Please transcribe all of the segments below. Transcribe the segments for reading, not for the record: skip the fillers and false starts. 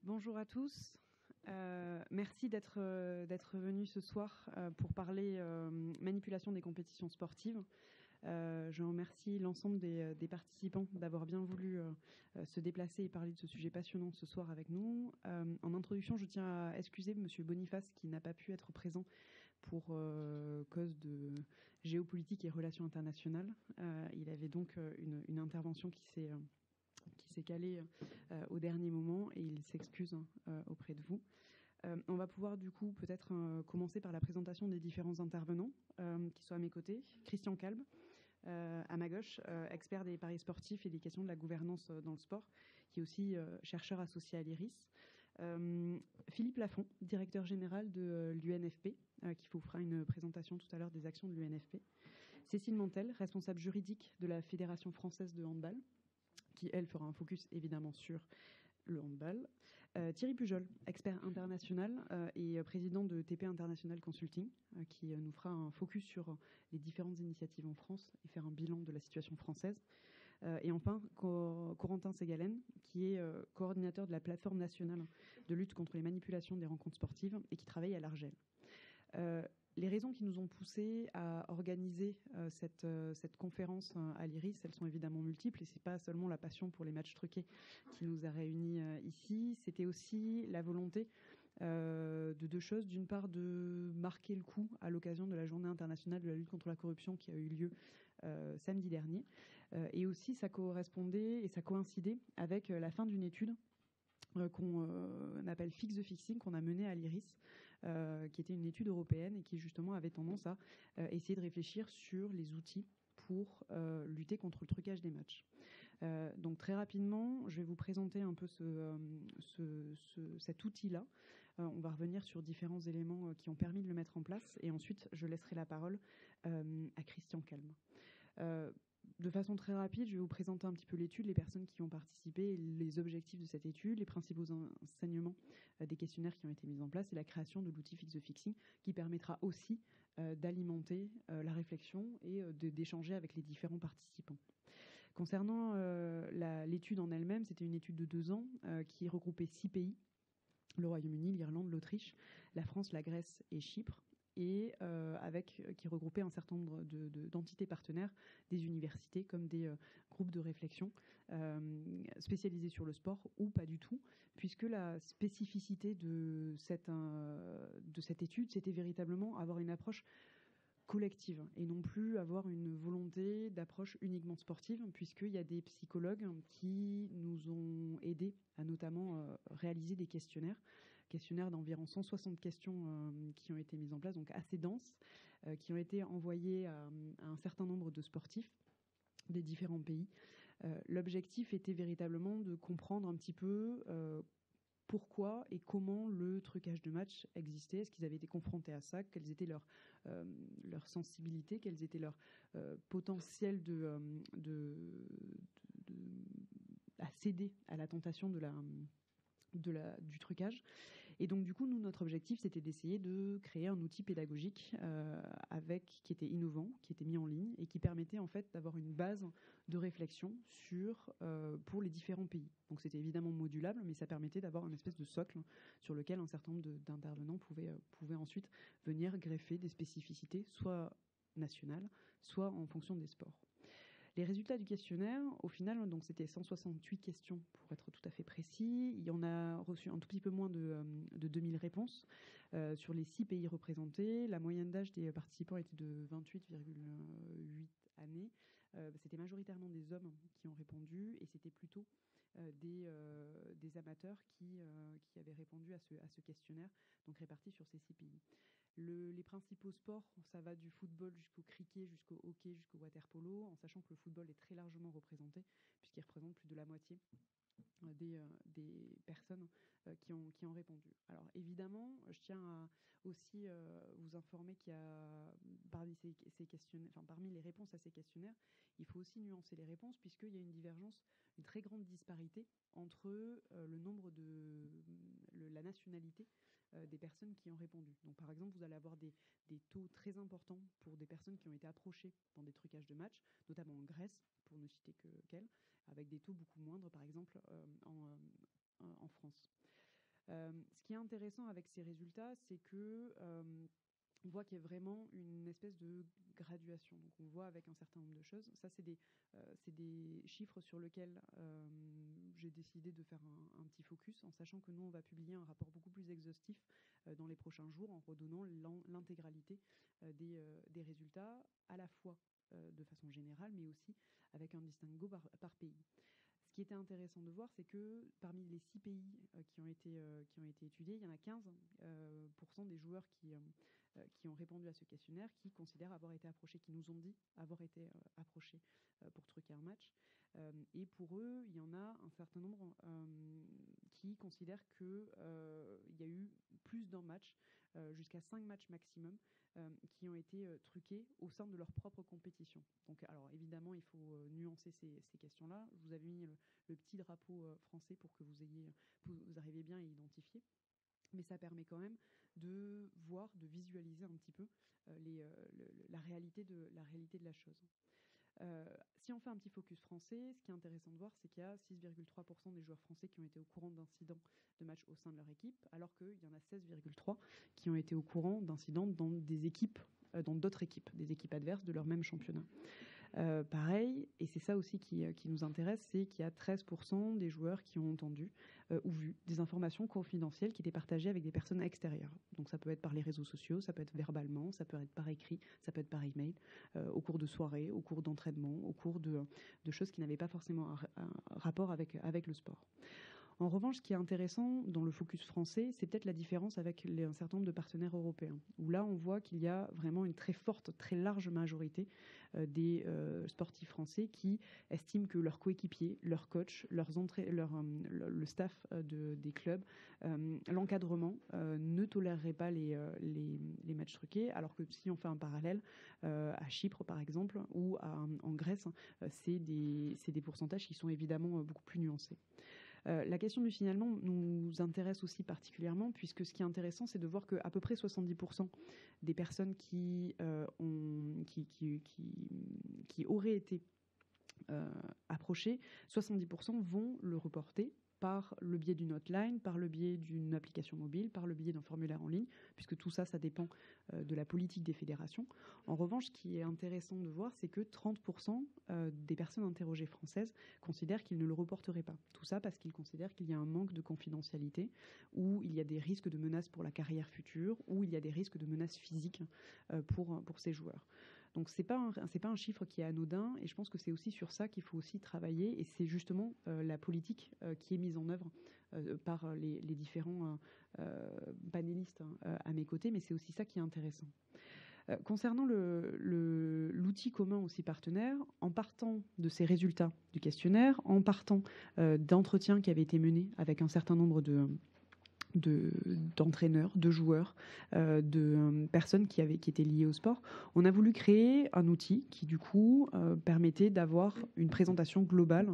Bonjour à tous. Merci d'être venus ce soir pour parler manipulation des compétitions sportives. Je remercie l'ensemble des participants d'avoir bien voulu se déplacer et parler de ce sujet passionnant ce soir avec nous. En introduction, je tiens à excuser Monsieur Boniface qui n'a pas pu être présent pour cause de géopolitique et relations internationales. Il avait donc une intervention qui s'est calée au dernier moment et il s'excuse auprès de vous. On va pouvoir du coup peut-être commencer par la présentation des différents intervenants qui sont à mes côtés. Christian Kalb, à ma gauche, expert des paris sportifs et des questions de la gouvernance dans le sport, qui est aussi chercheur associé à l'IRIS. Philippe Lafont, directeur général de l'UNFP, qui vous fera une présentation tout à l'heure des actions de l'UNFP. Cécile Mantel, responsable juridique de la Fédération française de handball, qui, elle, fera un focus évidemment sur le handball. Thierry Pujol, expert international et président de TP International Consulting, qui nous fera un focus sur les différentes initiatives en France et faire un bilan de la situation française. Et enfin, Corentin Segalen, qui est coordinateur de la plateforme nationale de lutte contre les manipulations des rencontres sportives et qui travaille à l'Argel. Les raisons qui nous ont poussés à organiser cette conférence à l'IRIS, elles sont évidemment multiples et c'est pas seulement la passion pour les matchs truqués qui nous a réunis ici, c'était aussi la volonté de deux choses. D'une part, de marquer le coup à l'occasion de la Journée internationale de la lutte contre la corruption qui a eu lieu samedi dernier. Et aussi, ça correspondait et ça coïncidait avec la fin d'une étude qu'on appelle Fix the Fixing, qu'on a menée à l'IRIS, qui était une étude européenne et qui justement avait tendance à essayer de réfléchir sur les outils pour lutter contre le trucage des matchs. Donc très rapidement, je vais vous présenter un peu cet outil-là. On va revenir sur différents éléments qui ont permis de le mettre en place et ensuite je laisserai la parole à Christian Kalm. De façon très rapide, je vais vous présenter un petit peu l'étude, les personnes qui ont participé, les objectifs de cette étude, les principaux enseignements des questionnaires qui ont été mis en place et la création de l'outil Fix the Fixing qui permettra aussi d'alimenter la réflexion et d'échanger avec les différents participants. Concernant l'étude en elle-même, c'était une étude de 2 ans qui regroupait 6 pays, le Royaume-Uni, l'Irlande, l'Autriche, la France, la Grèce et Chypre, et qui regroupait un certain nombre d'entités partenaires, des universités comme des groupes de réflexion spécialisés sur le sport ou pas du tout, puisque la spécificité de cette étude, c'était véritablement avoir une approche collective et non plus avoir une volonté d'approche uniquement sportive, puisqu'il y a des psychologues qui nous ont aidés à notamment réaliser des questionnaires d'environ 160 questions qui ont été mises en place, donc assez denses, qui ont été envoyées à un certain nombre de sportifs des différents pays. L'objectif était véritablement de comprendre un petit peu pourquoi et comment le trucage de match existait, est-ce qu'ils avaient été confrontés à ça, quelles étaient leurs sensibilités, quels étaient leurs potentiels à céder à la tentation du trucage. Et donc du coup, nous, notre objectif, c'était d'essayer de créer un outil pédagogique qui était innovant, qui était mis en ligne et qui permettait en fait d'avoir une base de réflexion pour les différents pays. Donc c'était évidemment modulable, mais ça permettait d'avoir une espèce de socle sur lequel un certain nombre d'intervenants pouvaient ensuite venir greffer des spécificités, soit nationales, soit en fonction des sports. Les résultats du questionnaire, au final, donc c'était 168 questions pour être tout à fait précis. Il y en a reçu un tout petit peu moins de 2000 réponses sur les 6 pays représentés. La moyenne d'âge des participants était de 28,8 années. C'était majoritairement des hommes qui ont répondu et c'était plutôt des amateurs qui avaient répondu à ce questionnaire, donc répartis sur ces 6 pays. Les principaux sports, ça va du football jusqu'au cricket, jusqu'au hockey, jusqu'au water-polo, en sachant que le football est très largement représenté, puisqu'il représente plus de la moitié des personnes qui ont répondu. Alors évidemment, je tiens à aussi vous informer qu'il y a parmi les réponses à ces questionnaires, il faut aussi nuancer les réponses, puisqu'il y a une divergence, une très grande disparité entre le nombre la nationalité des personnes qui ont répondu. Donc, par exemple, vous allez avoir des taux très importants pour des personnes qui ont été approchées dans des trucages de match, notamment en Grèce, pour ne citer qu'elle, avec des taux beaucoup moindres, par exemple, en France. Ce qui est intéressant avec ces résultats, c'est que on voit qu'il y a vraiment une espèce de graduation. Donc on voit avec un certain nombre de choses. Ça, c'est des chiffres sur lesquels j'ai décidé de faire un petit focus, en sachant que nous, on va publier un rapport beaucoup plus exhaustif dans les prochains jours, en redonnant l'intégralité des résultats, à la fois de façon générale, mais aussi avec un distinguo par pays. Ce qui était intéressant de voir, c'est que parmi les 6 pays qui ont été étudiés, il y en a 15% des joueurs qui ont répondu à ce questionnaire qui considèrent avoir été approchés, qui nous ont dit avoir été approchés pour truquer un match. Et pour eux, il y en a un certain nombre qui considèrent qu'il y a eu plus d'un match, jusqu'à 5 matchs maximum, qui ont été truqués au sein de leur propre compétition. Donc, alors évidemment, il faut nuancer ces questions-là. Je vous avais mis le petit drapeau français pour que vous arriviez bien à identifier. Mais ça permet quand même de voir, de visualiser un petit peu la réalité de la chose. Si on fait un petit focus français, ce qui est intéressant de voir, c'est qu'il y a 6,3% des joueurs français qui ont été au courant d'incidents de match au sein de leur équipe, alors qu'il y en a 16,3% qui ont été au courant d'incidents dans d'autres équipes, des équipes adverses de leur même championnat. Pareil, et c'est ça aussi qui nous intéresse, c'est qu'il y a 13% des joueurs qui ont entendu ou vu des informations confidentielles qui étaient partagées avec des personnes extérieures. Donc ça peut être par les réseaux sociaux, ça peut être verbalement, ça peut être par écrit, ça peut être par email, au cours de soirées, au cours d'entraînements, au cours de choses qui n'avaient pas forcément un rapport avec le sport. En revanche, ce qui est intéressant dans le focus français, c'est peut-être la différence avec un certain nombre de partenaires européens, où là, on voit qu'il y a vraiment une très forte, très large majorité des sportifs français qui estiment que leurs coéquipiers, leurs coachs, le staff des clubs, l'encadrement ne toléreraient pas les matchs truqués, alors que si on fait un parallèle à Chypre, par exemple, ou en Grèce, c'est des pourcentages qui sont évidemment beaucoup plus nuancés. La question du signalement nous intéresse aussi particulièrement, puisque ce qui est intéressant, c'est de voir qu'à peu près 70% des personnes qui auraient été approchées, 70% vont le reporter par le biais d'une hotline, par le biais d'une application mobile, par le biais d'un formulaire en ligne, puisque tout ça, ça dépend de la politique des fédérations. En revanche, ce qui est intéressant de voir, c'est que 30% des personnes interrogées françaises considèrent qu'ils ne le reporteraient pas. Tout ça parce qu'ils considèrent qu'il y a un manque de confidentialité, ou il y a des risques de menaces pour la carrière future, ou il y a des risques de menaces physiques pour ces joueurs. Donc c'est pas un chiffre qui est anodin, et je pense que c'est aussi sur ça qu'il faut aussi travailler, et c'est justement la politique qui est mise en œuvre par les différents panélistes à mes côtés, mais c'est aussi ça qui est intéressant. Concernant l'outil commun aussi partenaire, en partant de ces résultats du questionnaire, en partant d'entretiens qui avaient été menés avec un certain nombre d'entraîneurs, de joueurs, de personnes qui étaient liées au sport, on a voulu créer un outil qui, du coup, permettait d'avoir une présentation globale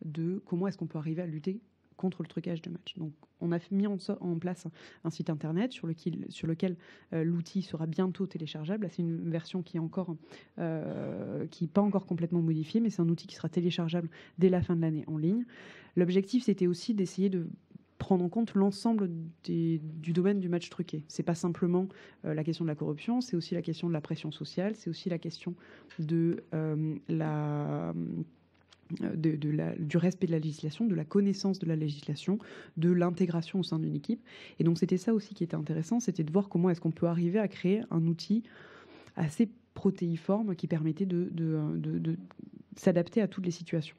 de comment est-ce qu'on peut arriver à lutter contre le trucage de match. Donc, on a mis en place un site internet sur lequel l'outil sera bientôt téléchargeable. C'est une version qui est pas encore complètement modifiée, mais c'est un outil qui sera téléchargeable dès la fin de l'année en ligne. L'objectif, c'était aussi d'essayer de prendre en compte l'ensemble du domaine du match truqué. C'est pas simplement la question de la corruption, c'est aussi la question de la pression sociale, c'est aussi la question du respect de la législation, de la connaissance de la législation, de l'intégration au sein d'une équipe. Et donc c'était ça aussi qui était intéressant, c'était de voir comment est-ce qu'on peut arriver à créer un outil assez protéiforme qui permettait de s'adapter à toutes les situations.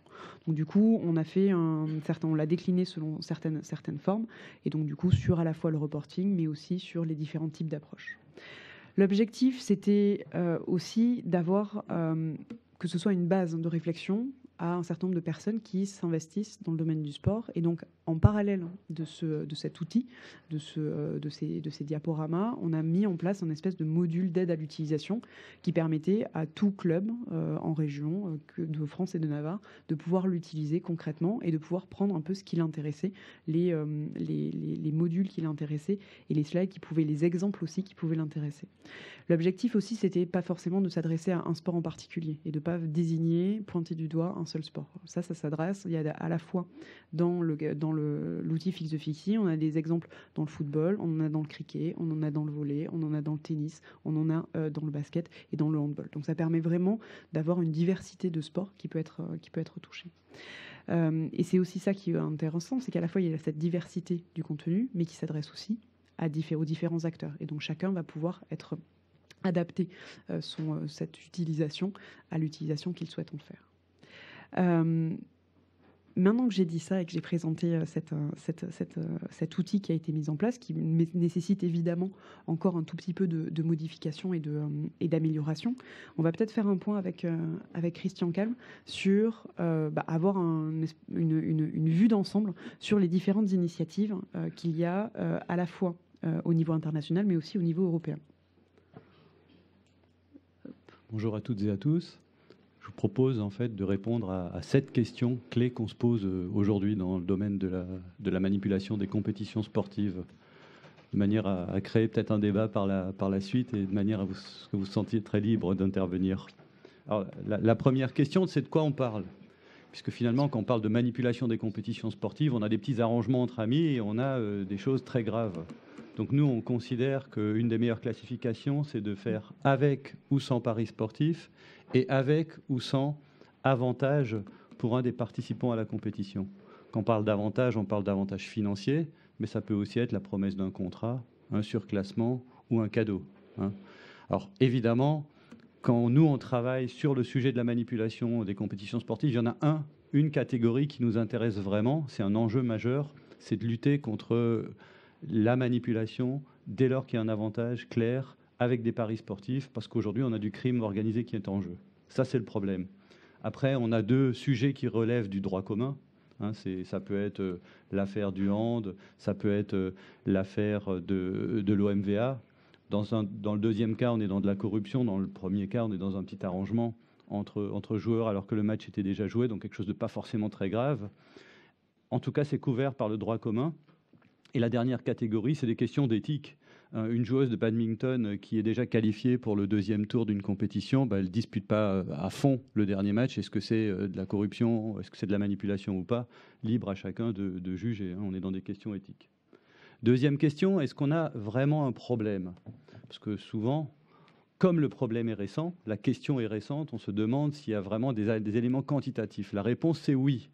Donc du coup, on l'a décliné selon certaines formes, et donc du coup sur à la fois le reporting, mais aussi sur les différents types d'approches. L'objectif, c'était aussi d'avoir que ce soit une base de réflexion à un certain nombre de personnes qui s'investissent dans le domaine du sport. Et donc, en parallèle de cet outil, de ces diaporamas, on a mis en place un espèce de module d'aide à l'utilisation qui permettait à tout club en région de France et de Navarre de pouvoir l'utiliser concrètement et de pouvoir prendre un peu ce qui l'intéressait, les modules qui l'intéressaient et les slides les exemples aussi qui pouvaient l'intéresser. L'objectif aussi, c'était pas forcément de s'adresser à un sport en particulier et de pas désigner, pointer du doigt un seul sport. Ça s'adresse, il y a à la fois dans l'outil Fix the Fixie, on a des exemples dans le football, on en a dans le cricket, on en a dans le volley, on en a dans le tennis, on en a dans le basket et dans le handball. Donc ça permet vraiment d'avoir une diversité de sports qui peut être touchée. Et c'est aussi ça qui est intéressant, c'est qu'à la fois il y a cette diversité du contenu, mais qui s'adresse aussi aux différents acteurs. Et donc chacun va pouvoir être adapter cette utilisation à l'utilisation qu'il souhaite en faire. Maintenant que j'ai dit ça et que j'ai présenté cet outil qui a été mis en place, qui nécessite évidemment encore un tout petit peu de modification et d'amélioration, on va peut-être faire un point avec Christian Kalm sur avoir une vue d'ensemble sur les différentes initiatives qu'il y a à la fois au niveau international, mais aussi au niveau européen. Bonjour à toutes et à tous. Je vous propose en fait de répondre à 7 questions clés qu'on se pose aujourd'hui dans le domaine de la manipulation des compétitions sportives, de manière à créer peut-être un débat par la suite et de manière à ce que vous vous sentiez très libre d'intervenir. Alors, la première question, c'est de quoi on parle ? Puisque finalement, quand on parle de manipulation des compétitions sportives, on a des petits arrangements entre amis et on a des choses très graves. Donc nous, on considère qu'une des meilleures classifications, c'est de faire avec ou sans paris sportif et avec ou sans avantage pour un des participants à la compétition. Quand on parle d'avantage financier, mais ça peut aussi être la promesse d'un contrat, un surclassement ou un cadeau. Alors évidemment, quand nous, on travaille sur le sujet de la manipulation des compétitions sportives, il y en a une catégorie qui nous intéresse vraiment, c'est un enjeu majeur, c'est de lutter contre la manipulation dès lors qu'il y a un avantage clair avec des paris sportifs, parce qu'aujourd'hui, on a du crime organisé qui est en jeu. Ça, c'est le problème. Après, on a 2 sujets qui relèvent du droit commun. Ça peut être l'affaire du hand, ça peut être l'affaire de l'OMVA. Dans le deuxième cas, on est dans de la corruption. Dans le premier cas, on est dans un petit arrangement entre joueurs alors que le match était déjà joué, donc quelque chose de pas forcément très grave. En tout cas, c'est couvert par le droit commun. Et la dernière catégorie, c'est des questions d'éthique. Une joueuse de badminton qui est déjà qualifiée pour le 2e tour d'une compétition, elle ne dispute pas à fond le dernier match. Est-ce que c'est de la corruption, est-ce que c'est de la manipulation ou pas? Libre à chacun de juger. On est dans des questions éthiques. Deuxième question, est-ce qu'on a vraiment un problème? Parce que souvent, comme le problème est récent, la question est récente, on se demande s'il y a vraiment des éléments quantitatifs. La réponse, c'est oui.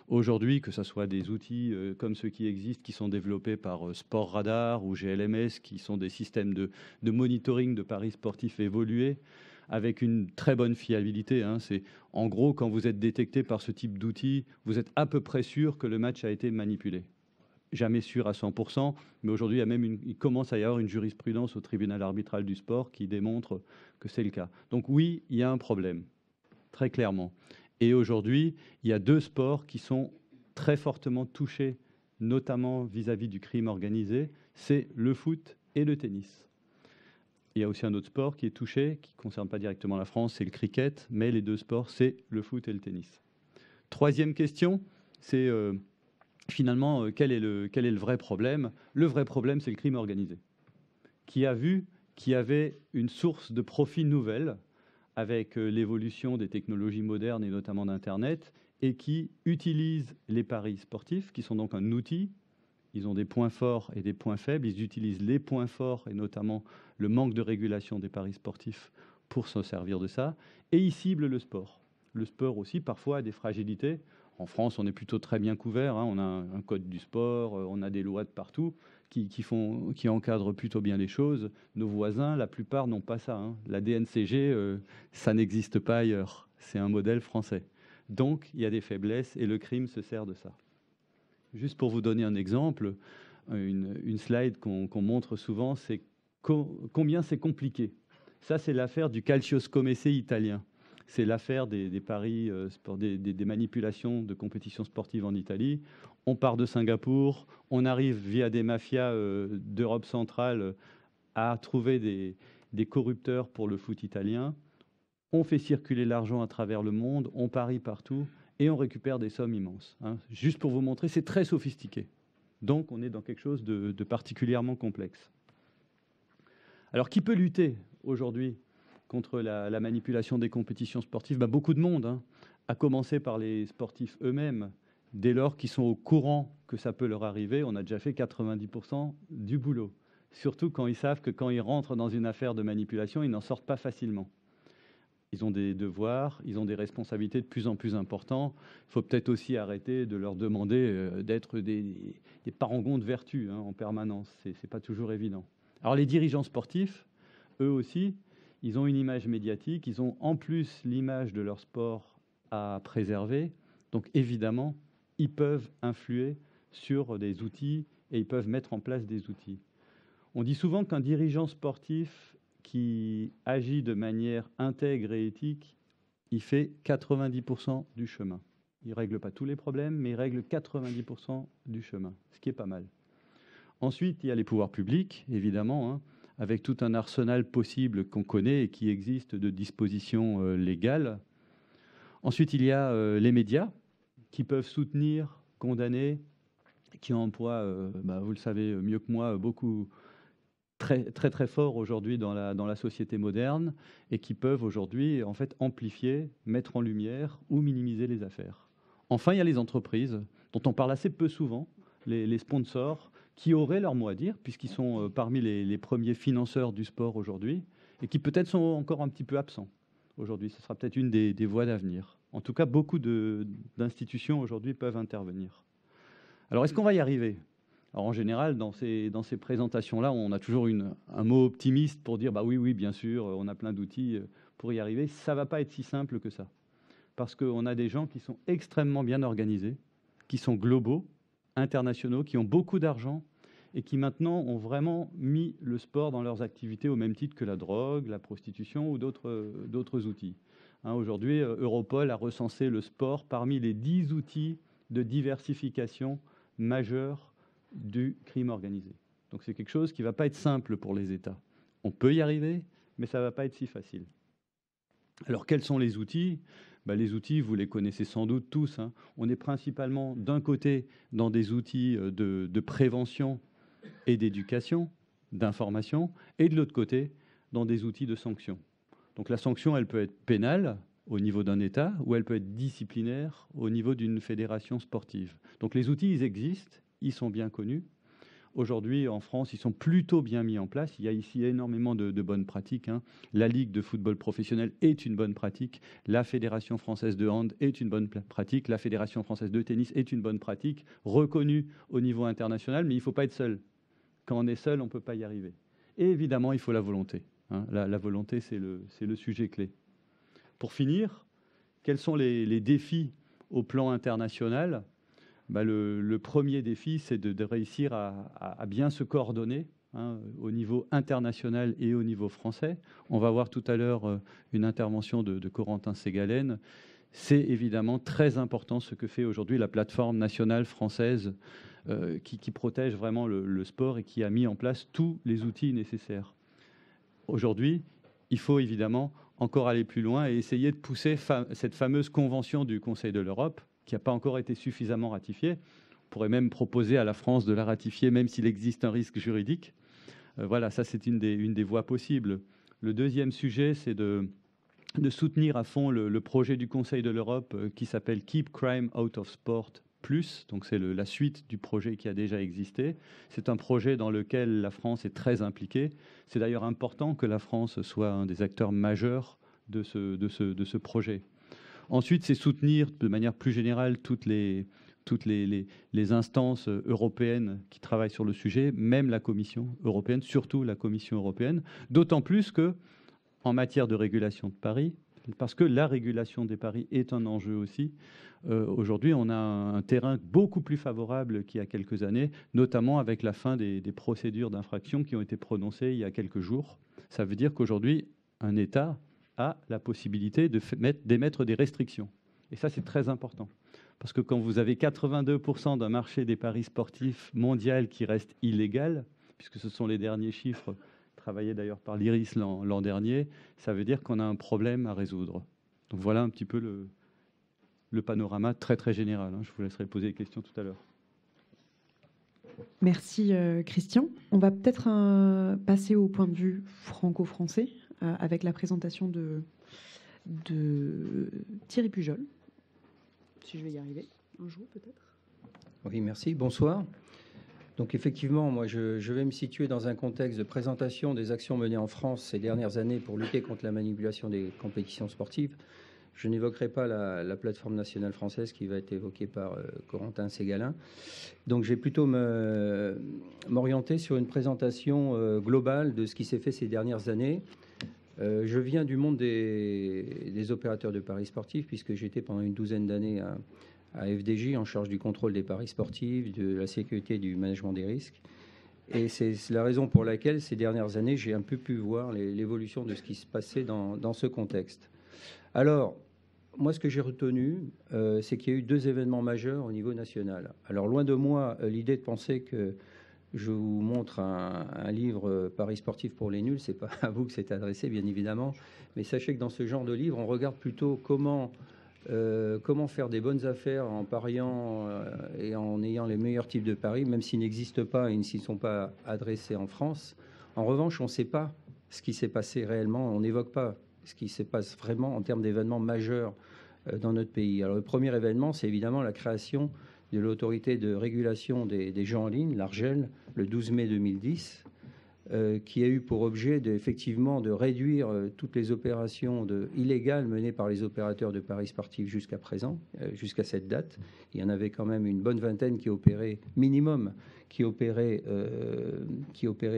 Aujourd'hui, que ce soit des outils comme ceux qui existent, qui sont développés par Sport Radar ou GLMS, qui sont des systèmes de monitoring de paris sportifs évolués, avec une très bonne fiabilité. C'est, en gros, quand vous êtes détecté par ce type d'outils, vous êtes à peu près sûr que le match a été manipulé. Jamais sûr à 100%, mais aujourd'hui, il commence à y avoir une jurisprudence au tribunal arbitral du sport qui démontre que c'est le cas. Donc oui, il y a un problème, très clairement. Et aujourd'hui, il y a 2 sports qui sont très fortement touchés, notamment vis-à-vis du crime organisé, c'est le foot et le tennis. Il y a aussi un autre sport qui est touché, qui ne concerne pas directement la France, c'est le cricket, mais les 2 sports, c'est le foot et le tennis. Troisième question, c'est finalement quel est le vrai problème? Le vrai problème, c'est le crime organisé, qui a vu qu'il y avait une source de profit nouvelle avec l'évolution des technologies modernes et notamment d'Internet, et qui utilisent les paris sportifs, qui sont donc un outil. Ils ont des points forts et des points faibles. Ils utilisent les points forts, et notamment le manque de régulation des paris sportifs, pour se servir de ça. Et ils ciblent le sport. Le sport aussi, parfois, a des fragilités. En France, on est plutôt très bien couvert. On a un code du sport, on a des lois de partout qui encadrent plutôt bien les choses. Nos voisins, la plupart, n'ont pas ça. La DNCG, ça n'existe pas ailleurs. C'est un modèle français. Donc, il y a des faiblesses et le crime se sert de ça. Juste pour vous donner un exemple, une slide qu'on montre souvent, c'est combien c'est compliqué. Ça, c'est l'affaire du calcioscomese italien. C'est l'affaire des paris, des manipulations de compétitions sportives en Italie. On part de Singapour, on arrive via des mafias d'Europe centrale à trouver des corrupteurs pour le foot italien. On fait circuler l'argent à travers le monde, on parie partout et on récupère des sommes immenses. Juste pour vous montrer, c'est très sophistiqué. Donc on est dans quelque chose de particulièrement complexe. Alors qui peut lutter aujourd'hui contre la manipulation des compétitions sportives? Beaucoup de monde, à commencer par les sportifs eux-mêmes. Dès lors qu'ils sont au courant que ça peut leur arriver, on a déjà fait 90% du boulot. Surtout quand ils savent que quand ils rentrent dans une affaire de manipulation, ils n'en sortent pas facilement. Ils ont des devoirs, ils ont des responsabilités de plus en plus importantes. Il faut peut-être aussi arrêter de leur demander d'être des parangons de vertu en permanence. Ce n'est pas toujours évident. Alors les dirigeants sportifs, eux aussi, ils ont une image médiatique, ils ont en plus l'image de leur sport à préserver. Donc évidemment, ils peuvent influer sur des outils et ils peuvent mettre en place des outils. On dit souvent qu'un dirigeant sportif qui agit de manière intègre et éthique, il fait 90% du chemin. Il ne règle pas tous les problèmes, mais il règle 90% du chemin, ce qui est pas mal. Ensuite, il y a les pouvoirs publics, évidemment, avec tout un arsenal possible qu'on connaît et qui existe de dispositions légales. Ensuite, il y a les médias qui peuvent soutenir, condamner, qui emploient, vous le savez mieux que moi, beaucoup très fort aujourd'hui dans la société moderne et qui peuvent aujourd'hui en fait amplifier, mettre en lumière ou minimiser les affaires. Enfin, il y a les entreprises dont on parle assez peu souvent, les sponsors, qui auraient leur mot à dire puisqu'ils sont parmi les premiers financeurs du sport aujourd'hui et qui peut-être sont encore un petit peu absents aujourd'hui. Ce sera peut-être une des voies d'avenir. En tout cas, beaucoup d'institutions aujourd'hui peuvent intervenir. Alors, est-ce qu'on va y arriver ? Alors, en général, dans ces présentations-là, on a toujours un mot optimiste pour dire oui, bien sûr, on a plein d'outils pour y arriver. Ça ne va pas être si simple que ça. Parce qu'on a des gens qui sont extrêmement bien organisés, qui sont globaux, internationaux, qui ont beaucoup d'argent et qui maintenant ont vraiment mis le sport dans leurs activités au même titre que la drogue, la prostitution ou d'autres outils. Aujourd'hui, Europol a recensé le sport parmi les 10 outils de diversification majeurs du crime organisé. Donc c'est quelque chose qui ne va pas être simple pour les États. On peut y arriver, mais ça ne va pas être si facile. Alors quels sont les outils ? Les outils, vous les connaissez sans doute tous. On est principalement d'un côté dans des outils de prévention et d'éducation, d'information, et de l'autre côté dans des outils de sanction. Donc la sanction, elle peut être pénale au niveau d'un État ou elle peut être disciplinaire au niveau d'une fédération sportive. Donc les outils, ils existent. Ils sont bien connus. Aujourd'hui, en France, ils sont plutôt bien mis en place. Il y a ici énormément de bonnes pratiques. La Ligue de football professionnel est une bonne pratique. La Fédération française de hand est une bonne pratique. La Fédération française de tennis est une bonne pratique, reconnue au niveau international, mais il ne faut pas être seul. Quand on est seul, on ne peut pas y arriver. Et évidemment, il faut la volonté. La volonté, c'est le sujet clé. Pour finir, quels sont les défis au plan international ? Le premier défi, c'est de réussir à bien se coordonner au niveau international et au niveau français. On va voir tout à l'heure une intervention de Corentin Ségalen. C'est évidemment très important ce que fait aujourd'hui la plateforme nationale française qui protège vraiment le sport et qui a mis en place tous les outils nécessaires. Aujourd'hui, il faut évidemment encore aller plus loin et essayer de pousser cette fameuse convention du Conseil de l'Europe qui n'a pas encore été suffisamment ratifiée. On pourrait même proposer à la France de la ratifier, même s'il existe un risque juridique. Voilà, ça c'est une des voies possibles. Le deuxième sujet, c'est de soutenir à fond le projet du Conseil de l'Europe qui s'appelle Keep Crime Out of Sport Plus. Donc c'est la suite du projet qui a déjà existé. C'est un projet dans lequel la France est très impliquée. C'est d'ailleurs important que la France soit un des acteurs majeurs de ce projet. Ensuite, c'est soutenir de manière plus générale toutes les instances européennes qui travaillent sur le sujet, même la Commission européenne, surtout la Commission européenne, d'autant plus qu'en matière de régulation de paris, parce que la régulation des paris est un enjeu aussi, aujourd'hui on a un terrain beaucoup plus favorable qu'il y a quelques années, notamment avec la fin des procédures d'infraction qui ont été prononcées il y a quelques jours. Ça veut dire qu'aujourd'hui, un État a la possibilité d'émettre des restrictions. Et ça, c'est très important. Parce que quand vous avez 82% d'un marché des paris sportifs mondial qui reste illégal, puisque ce sont les derniers chiffres travaillés d'ailleurs par l'IRIS l'an dernier, ça veut dire qu'on a un problème à résoudre. Donc voilà un petit peu le panorama très très général. Je vous laisserai poser des questions tout à l'heure. Merci Christian. On va peut-être passer au point de vue franco-français avec la présentation de Thierry Pujol. Si je vais y arriver un jour peut-être. Oui, merci. Bonsoir. Donc effectivement, moi je vais me situer dans un contexte de présentation des actions menées en France ces dernières années pour lutter contre la manipulation des compétitions sportives. Je n'évoquerai pas la plateforme nationale française qui va être évoquée par Corentin Ségalin. Donc je vais plutôt m'orienter sur une présentation globale de ce qui s'est fait ces dernières années. Je viens du monde des opérateurs de paris sportifs puisque j'étais pendant une douzaine d'années à FDJ en charge du contrôle des paris sportifs, de la sécurité et du management des risques. Et c'est la raison pour laquelle ces dernières années, j'ai un peu pu voir l'évolution de ce qui se passait dans ce contexte. Alors, moi, ce que j'ai retenu, c'est qu'il y a eu 2 événements majeurs au niveau national. Alors, loin de moi, l'idée de penser que je vous montre un livre Paris sportif pour les nuls, c'est pas à vous que c'est adressé, bien évidemment. Mais sachez que dans ce genre de livre, on regarde plutôt comment faire des bonnes affaires en pariant et en ayant les meilleurs types de paris, même s'ils n'existent pas et s'ils ne sont pas adressés en France. En revanche, on ne sait pas ce qui s'est passé réellement, on n'évoque pas ce qui se passe vraiment en termes d'événements majeurs dans notre pays. Alors, le premier événement, c'est évidemment la création de l'autorité de régulation des jeux en ligne, l'ARJEL, le 12 mai 2010, qui a eu pour objet effectivement de réduire toutes les opérations illégales menées par les opérateurs de paris sportifs jusqu'à présent, jusqu'à cette date. Il y en avait quand même une bonne vingtaine qui opéraient, minimum, qui opéraient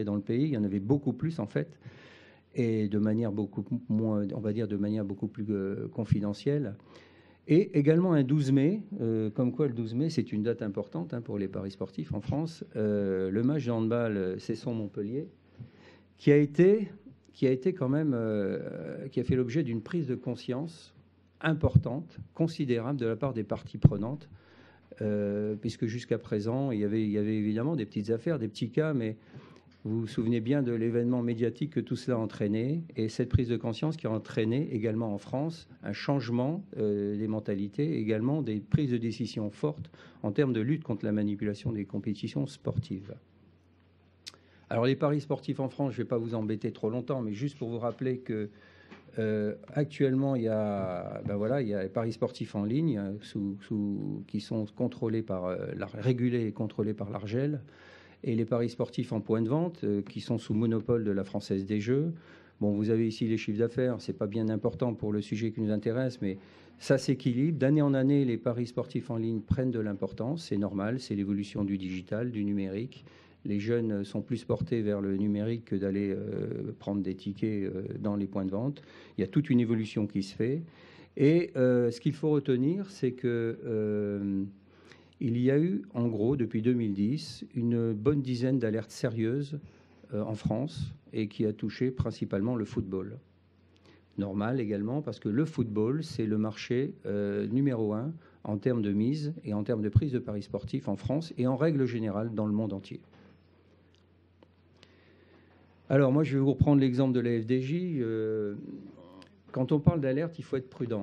dans le pays. Il y en avait beaucoup plus en fait, et de manière beaucoup moins, on va dire de manière beaucoup plus confidentielle. Et également un 12 mai, comme quoi le 12 mai, c'est une date importante pour les paris sportifs en France. Le match de handball Cesson-Montpellier, qui a été quand même, qui a fait l'objet d'une prise de conscience importante, considérable de la part des parties prenantes, puisque jusqu'à présent, il y avait évidemment des petites affaires, des petits cas, mais vous vous souvenez bien de l'événement médiatique que tout cela a entraîné, et cette prise de conscience qui a entraîné également en France un changement des mentalités, également des prises de décision fortes en termes de lutte contre la manipulation des compétitions sportives. Alors les paris sportifs en France, je ne vais pas vous embêter trop longtemps, mais juste pour vous rappeler que actuellement il y a les paris sportifs en ligne qui sont contrôlés régulés et contrôlés par l'ARJEL, et les paris sportifs en point de vente qui sont sous monopole de la Française des Jeux. Bon, vous avez ici les chiffres d'affaires, c'est pas bien important pour le sujet qui nous intéresse, mais ça s'équilibre. D'année en année, les paris sportifs en ligne prennent de l'importance, c'est normal, c'est l'évolution du digital, du numérique. Les jeunes sont plus portés vers le numérique que d'aller prendre des tickets dans les points de vente. Il y a toute une évolution qui se fait. Et ce qu'il faut retenir, c'est que il y a eu, en gros, depuis 2010, une bonne dizaine d'alertes sérieuses en France et qui a touché principalement le football. Normal également, parce que le football, c'est le marché numéro 1 en termes de mise et en termes de prise de paris sportifs en France et en règle générale dans le monde entier. Alors, moi, je vais vous reprendre l'exemple de la FDJ. Quand on parle d'alerte, il faut être prudent.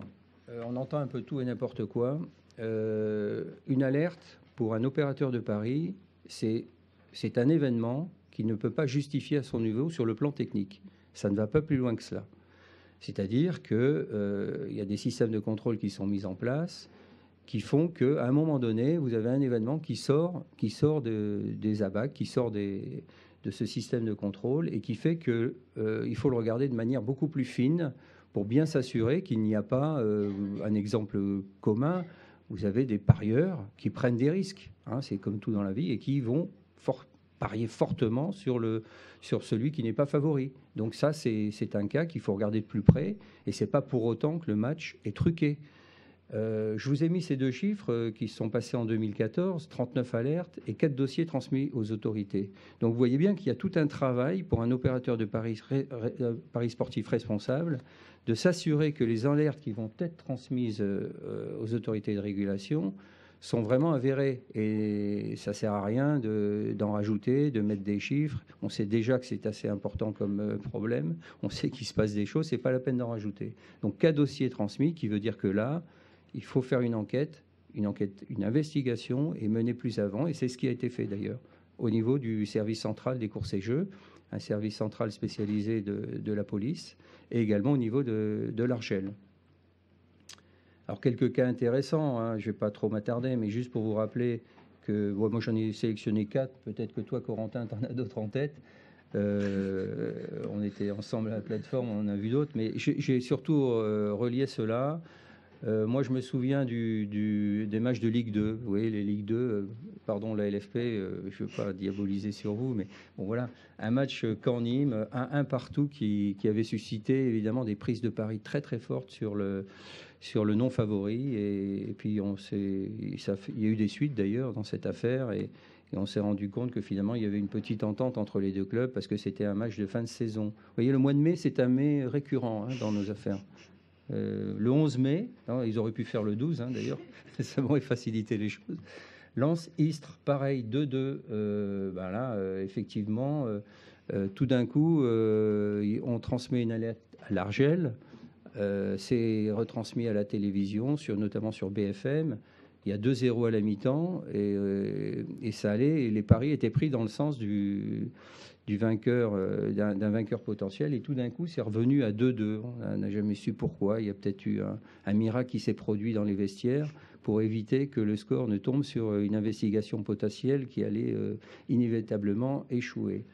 On entend un peu tout et n'importe quoi. Une alerte pour un opérateur de paris, c'est un événement qui ne peut pas justifier à son niveau sur le plan technique. Ça ne va pas plus loin que cela. C'est-à-dire qu'il y a des systèmes de contrôle qui sont mis en place qui font qu'à un moment donné, vous avez un événement qui sort des ABAC, qui sort de ce système de contrôle et qui fait qu'il faut le regarder de manière beaucoup plus fine pour bien s'assurer qu'il n'y a pas un exemple commun. Vous avez des parieurs qui prennent des risques, c'est comme tout dans la vie, et qui vont parier fortement sur celui qui n'est pas favori. Donc ça, c'est un cas qu'il faut regarder de plus près, et ce n'est pas pour autant que le match est truqué. Je vous ai mis ces deux chiffres qui sont passés en 2014, 39 alertes et 4 dossiers transmis aux autorités. Donc vous voyez bien qu'il y a tout un travail pour un opérateur de paris sportif responsable de s'assurer que les alertes qui vont être transmises aux autorités de régulation sont vraiment avérées. Et ça ne sert à rien d'en rajouter, de mettre des chiffres. On sait déjà que c'est assez important comme problème. On sait qu'il se passe des choses, ce n'est pas la peine d'en rajouter. Donc 4 dossiers transmis, qui veut dire que là, il faut faire une enquête, une investigation et mener plus avant. Et c'est ce qui a été fait d'ailleurs au niveau du service central des courses et jeux, un service central spécialisé de la police, et également au niveau de l'Archel. Alors quelques cas intéressants, hein, je ne vais pas trop m'attarder, mais juste pour vous rappeler que moi j'en ai sélectionné 4, peut-être que toi Corentin, tu en as d'autres en tête. On était ensemble à la plateforme, on en a vu d'autres, mais j'ai surtout relié cela. Moi, je me souviens des matchs de Ligue 2. Vous voyez, les Ligue 2, pardon, la LFP, je ne veux pas diaboliser sur vous, mais bon, voilà. Un match Caen-Nîmes, 1-1 partout, qui avait suscité évidemment des prises de paris très très fortes sur le non-favori. Et puis, il y a eu des suites d'ailleurs dans cette affaire. Et on s'est rendu compte que finalement, il y avait une petite entente entre les deux clubs parce que c'était un match de fin de saison. Vous voyez, le mois de mai, c'est un mai récurrent dans nos affaires. Le 11 mai, ils auraient pu faire le 12 d'ailleurs, ça m'aurait facilité les choses. Lens, Istres, pareil, 2-2. Là, effectivement, tout d'un coup, on transmet une alerte à l'Argel. C'est retransmis à la télévision, notamment sur BFM. Il y a 2-0 à la mi-temps et ça allait. Et les paris étaient pris dans le sens du vainqueur, d'un vainqueur potentiel. Et tout d'un coup, c'est revenu à 2-2. On n'a jamais su pourquoi. Il y a peut-être eu un miracle qui s'est produit dans les vestiaires pour éviter que le score ne tombe sur une investigation potentielle qui allait inévitablement échouer.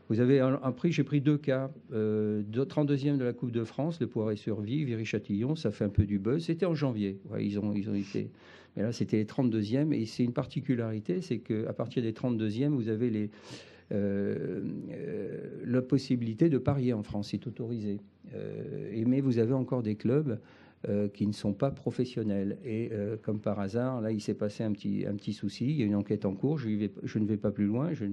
Vous avez un prix, j'ai pris 2 cas. 32e de la Coupe de France, le Poiré-sur-Vie, Viry-Châtillon, ça fait un peu du buzz. C'était en janvier. Ouais, ils ont été... Mais là, c'était les 32e. Et c'est une particularité, c'est qu'à partir des 32e, vous avez la possibilité de parier en France, c'est autorisé. Mais vous avez encore des clubs qui ne sont pas professionnels. Et comme par hasard, là, il s'est passé un petit souci. Il y a une enquête en cours. Je ne vais pas plus loin. Je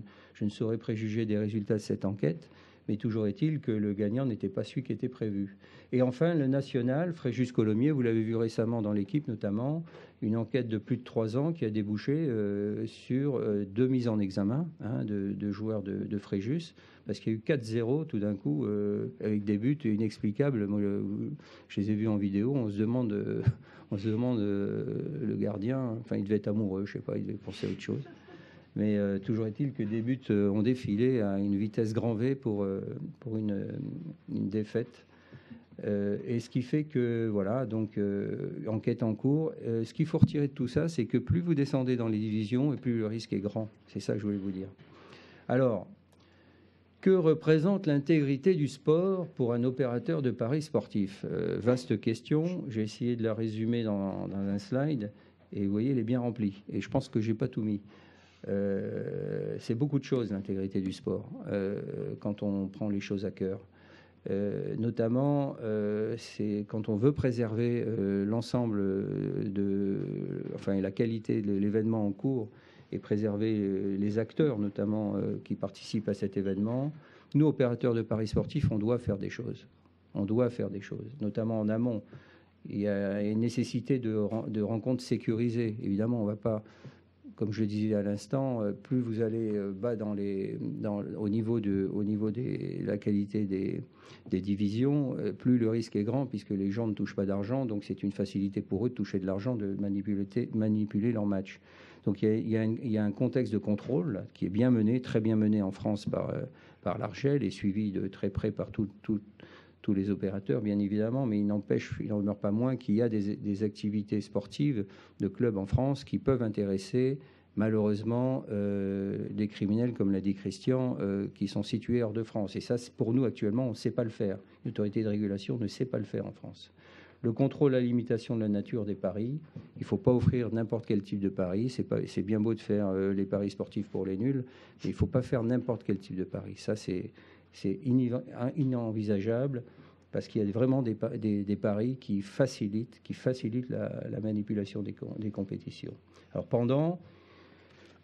ne saurais préjuger des résultats de cette enquête. Mais toujours est-il que le gagnant n'était pas celui qui était prévu. Et enfin, le national, Fréjus-Colomiers, vous l'avez vu récemment dans l'équipe notamment, une enquête de plus de 3 ans qui a débouché sur 2 mises en examen de joueurs de Fréjus, parce qu'il y a eu 4-0 tout d'un coup, avec des buts inexplicables. Moi, je les ai vus en vidéo, on se demande le gardien, enfin il devait être amoureux, je ne sais pas, il devait penser à autre chose. Mais toujours est-il que des buts ont défilé à une vitesse grand V pour une défaite. Et ce qui fait que, voilà, donc enquête en cours. Ce qu'il faut retirer de tout ça, c'est que plus vous descendez dans les divisions, et plus le risque est grand. C'est ça que je voulais vous dire. Alors, que représente l'intégrité du sport pour un opérateur de paris sportif ? Vaste question. J'ai essayé de la résumer dans un slide. Et vous voyez, elle est bien remplie. Et je pense que je n'ai pas tout mis. C'est beaucoup de choses, l'intégrité du sport, quand on prend les choses à cœur. Notamment, c'est quand on veut préserver l'ensemble la qualité de l'événement en cours et préserver les acteurs, notamment, qui participent à cet événement. Nous, opérateurs de paris sportifs, on doit faire des choses. On doit faire des choses, notamment en amont. Il y a une nécessité de rencontres sécurisées. Évidemment, on ne va pas... Comme je le disais à l'instant, plus vous allez bas au niveau de la qualité des divisions, plus le risque est grand puisque les gens ne touchent pas d'argent. Donc c'est une facilité pour eux de toucher de l'argent, de manipuler leur match. Donc il y a un contexte de contrôle qui est bien mené, très bien mené en France par l'Archel et suivi de très près par tous les opérateurs, bien évidemment, mais il n'en demeure pas moins qu'il y a des activités sportives de clubs en France qui peuvent intéresser, malheureusement, des criminels, comme l'a dit Christian, qui sont situés hors de France. Et ça, pour nous, actuellement, on ne sait pas le faire. L'autorité de régulation ne sait pas le faire en France. Le contrôle, la limitation de la nature des paris. Il ne faut pas offrir n'importe quel type de paris. C'est bien beau de faire les paris sportifs pour les nuls, mais il ne faut pas faire n'importe quel type de paris. Ça, c'est inenvisageable. parce qu'il y a vraiment des paris qui facilitent la manipulation des compétitions. Alors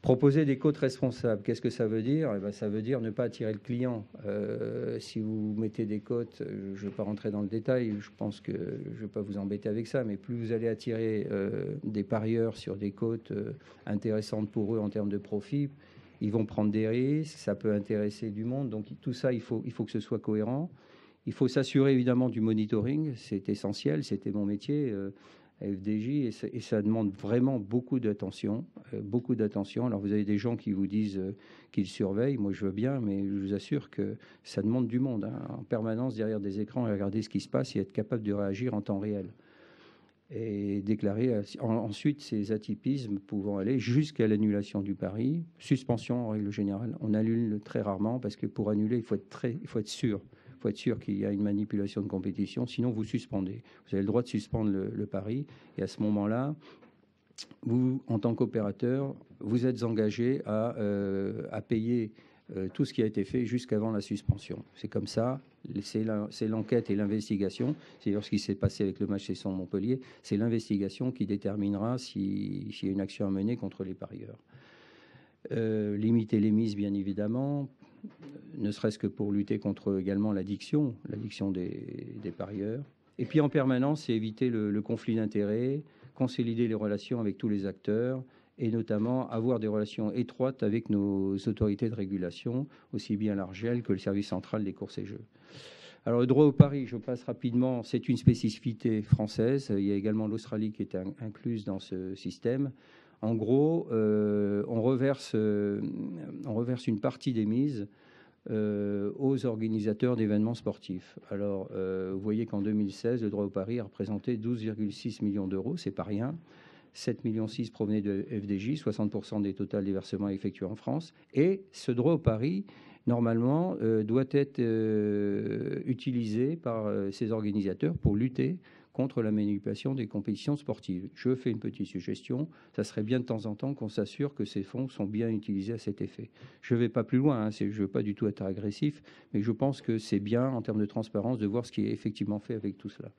proposer des cotes responsables, qu'est-ce que ça veut dire? Eh bien, ça veut dire ne pas attirer le client. Si vous mettez des cotes, je ne vais pas rentrer dans le détail, je pense que je ne vais pas vous embêter avec ça, mais plus vous allez attirer des parieurs sur des cotes intéressantes pour eux en termes de profit, ils vont prendre des risques, ça peut intéresser du monde. Donc tout ça, il faut que ce soit cohérent. Il faut s'assurer évidemment du monitoring, c'est essentiel, c'était mon métier. FDJ, et ça demande vraiment beaucoup d'attention, beaucoup d'attention. Alors vous avez des gens qui vous disent qu'ils surveillent, moi je veux bien, mais je vous assure que ça demande du monde, hein, en permanence derrière des écrans et regarder ce qui se passe et être capable de réagir en temps réel. Et déclarer ensuite ces atypismes pouvant aller jusqu'à l'annulation du pari, suspension en règle générale. On annule très rarement parce que pour annuler, il faut être sûr. Il faut être sûr qu'il y a une manipulation de compétition, sinon vous suspendez. Vous avez le droit de suspendre le pari, et à ce moment-là, vous, en tant qu'opérateur, vous êtes engagé à payer tout ce qui a été fait jusqu'avant la suspension. C'est comme ça, c'est l'enquête et l'investigation. C'est d'ailleurs ce qui s'est passé avec le match Cesson-Montpellier. C'est l'investigation qui déterminera s'il y a une action à mener contre les parieurs. Limiter les mises, bien évidemment, ne serait-ce que pour lutter contre également l'addiction des parieurs. Et puis en permanence, c'est éviter le conflit d'intérêts, consolider les relations avec tous les acteurs et notamment avoir des relations étroites avec nos autorités de régulation, aussi bien l'ARJEL que le service central des courses et jeux. Alors le droit au pari, je passe rapidement, c'est une spécificité française. Il y a également l'Australie qui est incluse dans ce système. En gros, on reverse une partie des mises aux organisateurs d'événements sportifs. Alors, vous voyez qu'en 2016, le droit au pari a représenté 12,6 millions d'euros, c'est pas rien. 7,6 millions provenaient de FDJ, 60% des totals des versements effectués en France. Et ce droit au pari, normalement, doit être utilisé par ces organisateurs pour lutter contre la manipulation des compétitions sportives. Je fais une petite suggestion, ça serait bien de temps en temps qu'on s'assure que ces fonds sont bien utilisés à cet effet. Je ne vais pas plus loin, hein, je ne veux pas du tout être agressif, mais je pense que c'est bien en termes de transparence de voir ce qui est effectivement fait avec tout cela.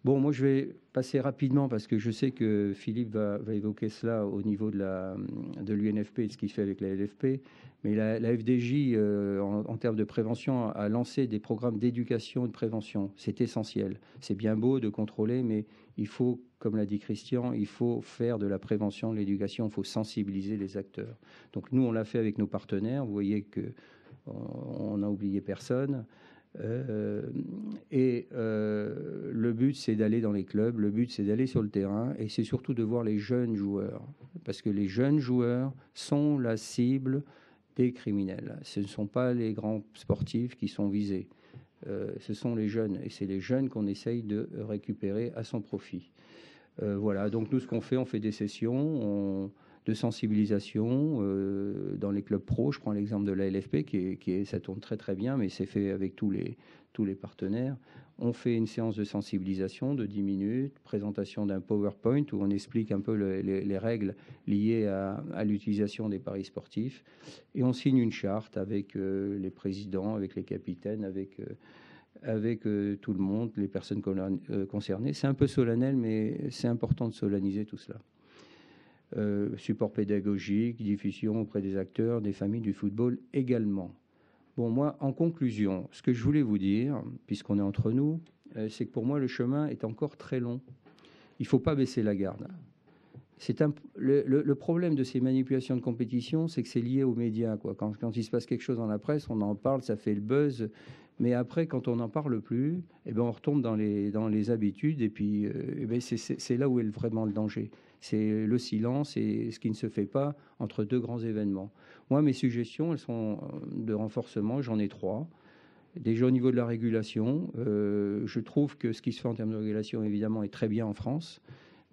Bon, moi je vais passer rapidement parce que je sais que Philippe va évoquer cela au niveau de l'UNFP et de ce qu'il fait avec la LFP. Mais la FDJ, en termes de prévention, a lancé des programmes d'éducation et de prévention. C'est essentiel. C'est bien beau de contrôler, mais il faut, comme l'a dit Christian, il faut faire de la prévention, de l'éducation, il faut sensibiliser les acteurs. Donc nous, on l'a fait avec nos partenaires. Vous voyez qu'on n'a oublié personne. Le but, c'est d'aller dans les clubs, le but, c'est d'aller sur le terrain, et c'est surtout de voir les jeunes joueurs, parce que les jeunes joueurs sont la cible des criminels. Ce ne sont pas les grands sportifs qui sont visés, ce sont les jeunes, et c'est les jeunes qu'on essaye de récupérer à son profit. Voilà, donc nous, ce qu'on fait, on fait des sessions de sensibilisation dans les clubs pro. Je prends l'exemple de la LFP, ça tourne très très bien, mais c'est fait avec tous les partenaires. On fait une séance de sensibilisation de 10 minutes, présentation d'un PowerPoint où on explique un peu les règles liées à l'utilisation des paris sportifs. Et on signe une charte avec les présidents, avec les capitaines, avec tout le monde, les personnes concernées. C'est un peu solennel, mais c'est important de solenniser tout cela. Support pédagogique, diffusion auprès des acteurs, des familles du football également. Bon, moi, en conclusion, ce que je voulais vous dire, puisqu'on est entre nous, c'est que pour moi, le chemin est encore très long. Il ne faut pas baisser la garde. Le problème de ces manipulations de compétition, c'est que c'est lié aux médias, quoi. Quand il se passe quelque chose dans la presse, on en parle, ça fait le buzz. Mais après, quand on n'en parle plus, eh ben, on retombe dans les habitudes. Et puis, eh ben, c'est là où est vraiment le danger. C'est le silence et ce qui ne se fait pas entre deux grands événements. Moi, mes suggestions, elles sont de renforcement. J'en ai 3. Déjà au niveau de la régulation, je trouve que ce qui se fait en termes de régulation, évidemment, est très bien en France.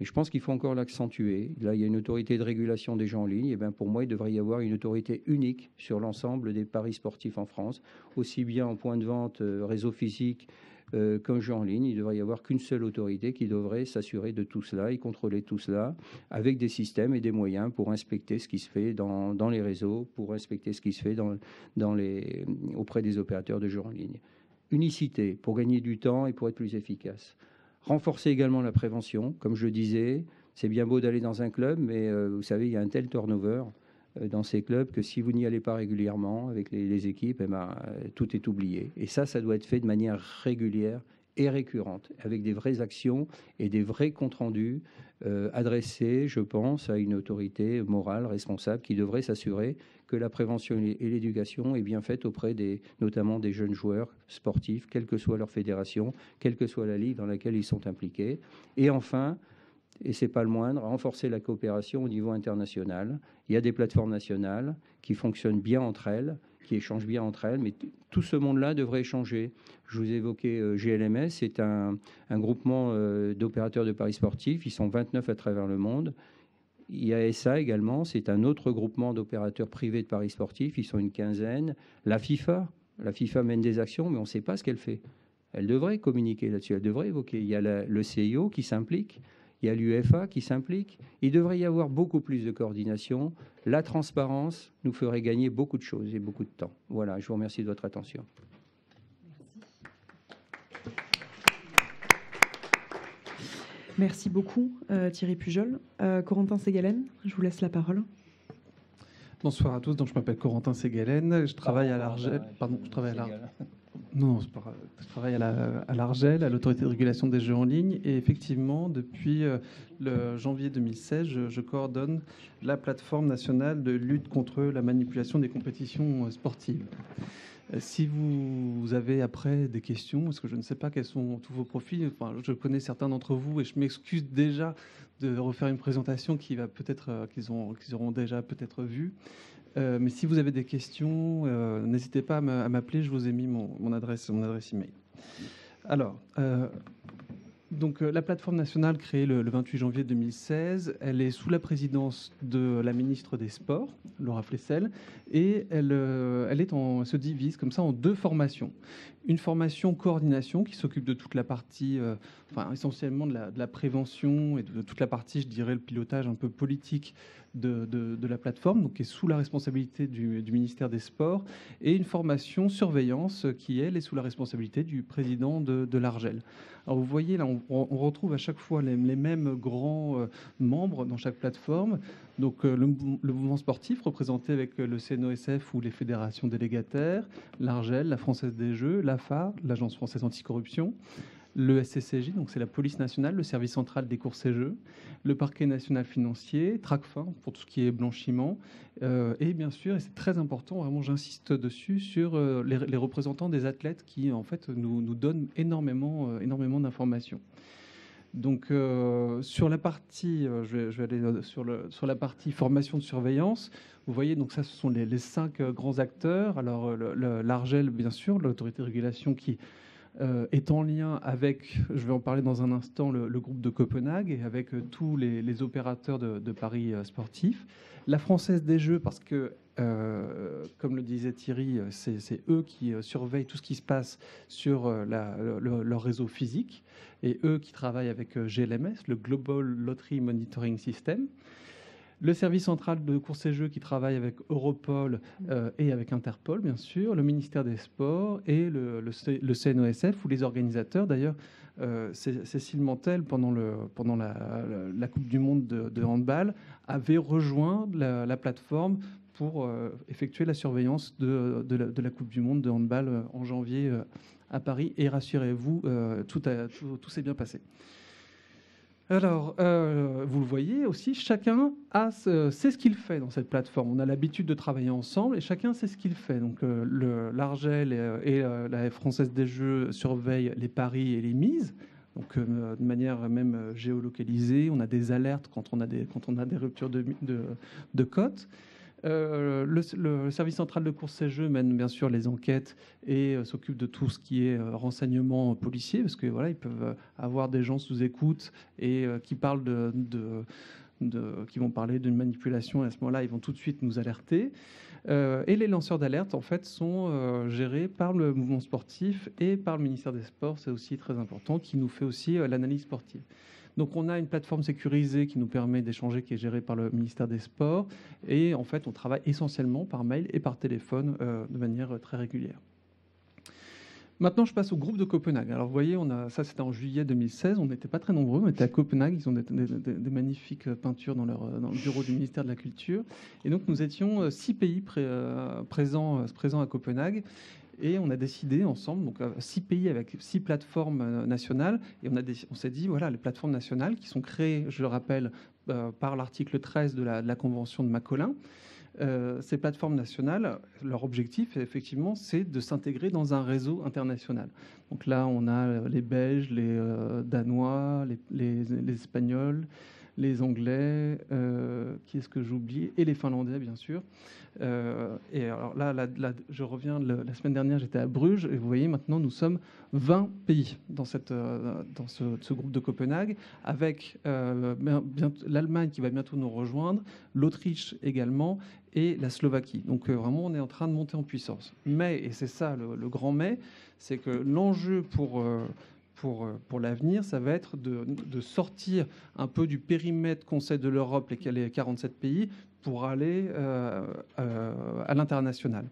Mais je pense qu'il faut encore l'accentuer. Là, il y a une autorité de régulation des jeux en ligne. Et bien, pour moi, il devrait y avoir une autorité unique sur l'ensemble des paris sportifs en France, aussi bien en point de vente, réseau physique qu'un jeu en ligne. Il ne devrait y avoir qu'une seule autorité qui devrait s'assurer de tout cela et contrôler tout cela avec des systèmes et des moyens pour inspecter ce qui se fait dans les réseaux, pour inspecter ce qui se fait auprès des opérateurs de jeux en ligne. unicité pour gagner du temps et pour être plus efficace. Renforcer également la prévention, comme je le disais. C'est bien beau d'aller dans un club, mais vous savez, il y a un tel turnover dans ces clubs que si vous n'y allez pas régulièrement avec les équipes, tout est oublié. Et ça doit être fait de manière régulière et récurrente, avec des vraies actions et des vrais comptes rendus adressés, je pense, à une autorité morale responsable qui devrait s'assurer que la prévention et l'éducation est bien faite auprès notamment des jeunes joueurs sportifs, quelle que soit leur fédération, quelle que soit la ligue dans laquelle ils sont impliqués. Et enfin, et ce n'est pas le moindre, renforcer la coopération au niveau international. Il y a des plateformes nationales qui fonctionnent bien entre elles, qui échangent bien entre elles, mais tout ce monde-là devrait échanger. Je vous ai évoqué GLMS, c'est un groupement d'opérateurs de paris sportifs, ils sont 29 à travers le monde. IASA également, c'est un autre groupement d'opérateurs privés de paris sportifs, ils sont une quinzaine. La FIFA mène des actions, mais on ne sait pas ce qu'elle fait. Elle devrait communiquer là-dessus, elle devrait évoquer. Il y a le CIO qui s'implique, il y a l'UEFA qui s'implique. Il devrait y avoir beaucoup plus de coordination. La transparence nous ferait gagner beaucoup de choses et beaucoup de temps. Voilà, je vous remercie de votre attention. Merci beaucoup, Thierry Pujol. Corentin Ségalen, je vous laisse la parole. Bonsoir à tous. Donc, je m'appelle Corentin Ségalen. Je travaille à l'Argel. Pardon, je travaille à l'Argel. Non, c'est pas grave. Je travaille à l'Argel, à l'autorité de régulation des jeux en ligne. Et effectivement, depuis le janvier 2016, je coordonne la plateforme nationale de lutte contre la manipulation des compétitions sportives. Si vous avez après des questions, parce que je ne sais pas quels sont tous vos profils, enfin, je connais certains d'entre vous et je m'excuse déjà de refaire une présentation qui va peut-être qu'ils auront déjà peut-être vu. Mais si vous avez des questions, n'hésitez pas à m'appeler. Je vous ai mis mon adresse email. Alors, donc la plateforme nationale créée le 28 janvier 2016, elle est sous la présidence de la ministre des Sports, Laura Flessel, et elle se divise comme ça en deux formations. Une formation coordination qui s'occupe de toute la partie, essentiellement de la prévention et de toute la partie, je dirais, le pilotage un peu politique de la plateforme, donc qui est sous la responsabilité du ministère des Sports, et une formation surveillance qui, elle, est sous la responsabilité du président de l'Argel. Alors vous voyez, là, on retrouve à chaque fois les mêmes grands membres dans chaque plateforme. Donc le mouvement sportif représenté avec le CNOSF ou les fédérations délégataires, l'Argel, la Française des Jeux, l'AFA, l'Agence française anticorruption, le SCCJ, donc c'est la police nationale, le service central des courses et jeux, le parquet national financier, Tracfin pour tout ce qui est blanchiment, et bien sûr, et c'est très important, vraiment j'insiste dessus, sur les représentants des athlètes qui en fait nous donnent énormément d'informations. Donc sur la partie, je vais aller sur la partie formation de surveillance. Vous voyez, donc ça, ce sont les 5 grands acteurs. Alors l'Argel, bien sûr, l'autorité de régulation qui est en lien avec, je vais en parler dans un instant, le groupe de Copenhague et avec tous les opérateurs de paris sportifs. La Française des Jeux, parce que, comme le disait Thierry, c'est eux qui surveillent tout ce qui se passe sur leur réseau physique, et eux qui travaillent avec GLMS, le Global Lottery Monitoring System. Le service central de courses et jeux qui travaille avec Europol et avec Interpol, bien sûr, le ministère des Sports et le CNOSF, ou les organisateurs. D'ailleurs, Cécile Mantel, pendant la Coupe du Monde de handball, avait rejoint la plateforme pour effectuer la surveillance de la Coupe du Monde de handball en janvier à Paris. Et rassurez-vous, tout s'est bien passé. Alors, vous le voyez aussi, chacun sait ce qu'il fait dans cette plateforme. On a l'habitude de travailler ensemble et chacun sait ce qu'il fait. Donc, l'Argel et la Française des Jeux surveillent les paris et les mises, donc de manière même géolocalisée. On a des alertes quand on a des ruptures de cotes. Le service central de courses et jeux mène bien sûr les enquêtes et s'occupe de tout ce qui est renseignement policier, parce que voilà, ils peuvent avoir des gens sous écoute et qui parlent qui vont parler d'une manipulation, et à ce moment-là, ils vont tout de suite nous alerter. Et les lanceurs d'alerte, en fait, sont gérés par le mouvement sportif et par le ministère des Sports, c'est aussi très important, qui nous fait aussi l'analyse sportive. Donc on a une plateforme sécurisée qui nous permet d'échanger, qui est gérée par le ministère des Sports. Et en fait, on travaille essentiellement par mail et par téléphone de manière très régulière. Maintenant, je passe au groupe de Copenhague. Alors, vous voyez, ça, c'était en juillet 2016. On n'était pas très nombreux. On était à Copenhague. Ils ont des magnifiques peintures dans le bureau du ministère de la Culture. Et donc, nous étions 6 pays présents à Copenhague. Et on a décidé ensemble, donc 6 pays avec 6 plateformes nationales. Et on s'est dit, voilà, les plateformes nationales qui sont créées, je le rappelle, par l'article 13 de la Convention de Macolin. Ces plateformes nationales, leur objectif, effectivement, c'est de s'intégrer dans un réseau international. Donc là, on a les Belges, les Danois, les Espagnols, les Anglais, qui est-ce que j'oublie, et les Finlandais, bien sûr. Et alors là, je reviens, la semaine dernière, j'étais à Bruges, et vous voyez, maintenant, nous sommes 20 pays dans ce groupe de Copenhague, avec l'Allemagne qui va bientôt nous rejoindre, l'Autriche également, et la Slovaquie. Donc vraiment, on est en train de monter en puissance. Mais, et c'est ça le grand mais, c'est que l'enjeu pour l'avenir, ça va être de sortir un peu du périmètre Conseil de l'Europe, les 47 pays, pour aller à l'international.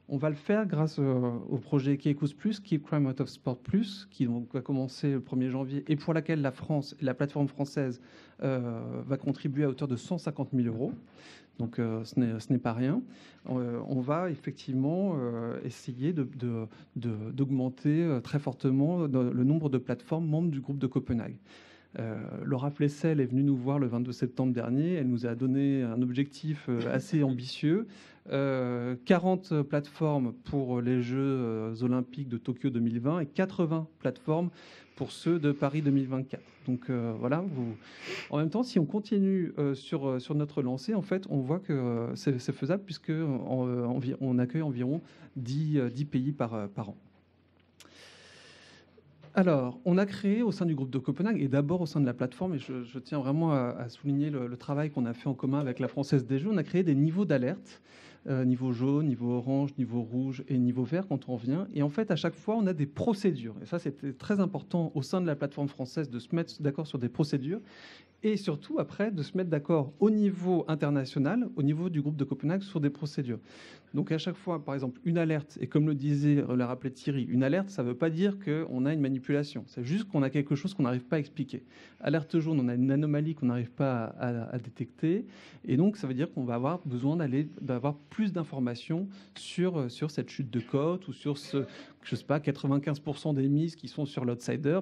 On va le faire grâce au projet Keikous Plus, Keep Crime Out of Sport Plus, qui donc va commencer le 1er janvier et pour laquelle la France et la plateforme française va contribuer à hauteur de 150 000 €. Donc ce n'est pas rien. On va effectivement essayer d'augmenter très fortement le nombre de plateformes membres du groupe de Copenhague. Laura Flessel est venue nous voir le 22 septembre dernier. Elle nous a donné un objectif assez ambitieux. 40 plateformes pour les Jeux olympiques de Tokyo 2020 et 80 plateformes pour ceux de Paris 2024. Donc voilà, en même temps, si on continue sur notre lancée, en fait, on voit que c'est faisable puisqu'on accueille environ 10 pays par an. Alors, on a créé au sein du groupe de Copenhague, et d'abord au sein de la plateforme, et je tiens vraiment à souligner le travail qu'on a fait en commun avec la Française des Jeux, on a créé des niveaux d'alerte, niveau jaune, niveau orange, niveau rouge et niveau vert quand on vient. Et en fait, à chaque fois, on a des procédures. Et ça, c'était très important au sein de la plateforme française de se mettre d'accord sur des procédures. Et surtout, après, de se mettre d'accord au niveau international, au niveau du groupe de Copenhague, sur des procédures. Donc, à chaque fois, par exemple, une alerte, et comme l'a rappelé Thierry, une alerte, ça ne veut pas dire qu'on a une manipulation. C'est juste qu'on a quelque chose qu'on n'arrive pas à expliquer. Alerte jaune, on a une anomalie qu'on n'arrive pas à détecter. Et donc, ça veut dire qu'on va avoir besoin d'avoir plus d'informations sur cette chute de cote ou sur je ne sais pas, 95% des mises qui sont sur l'outsider.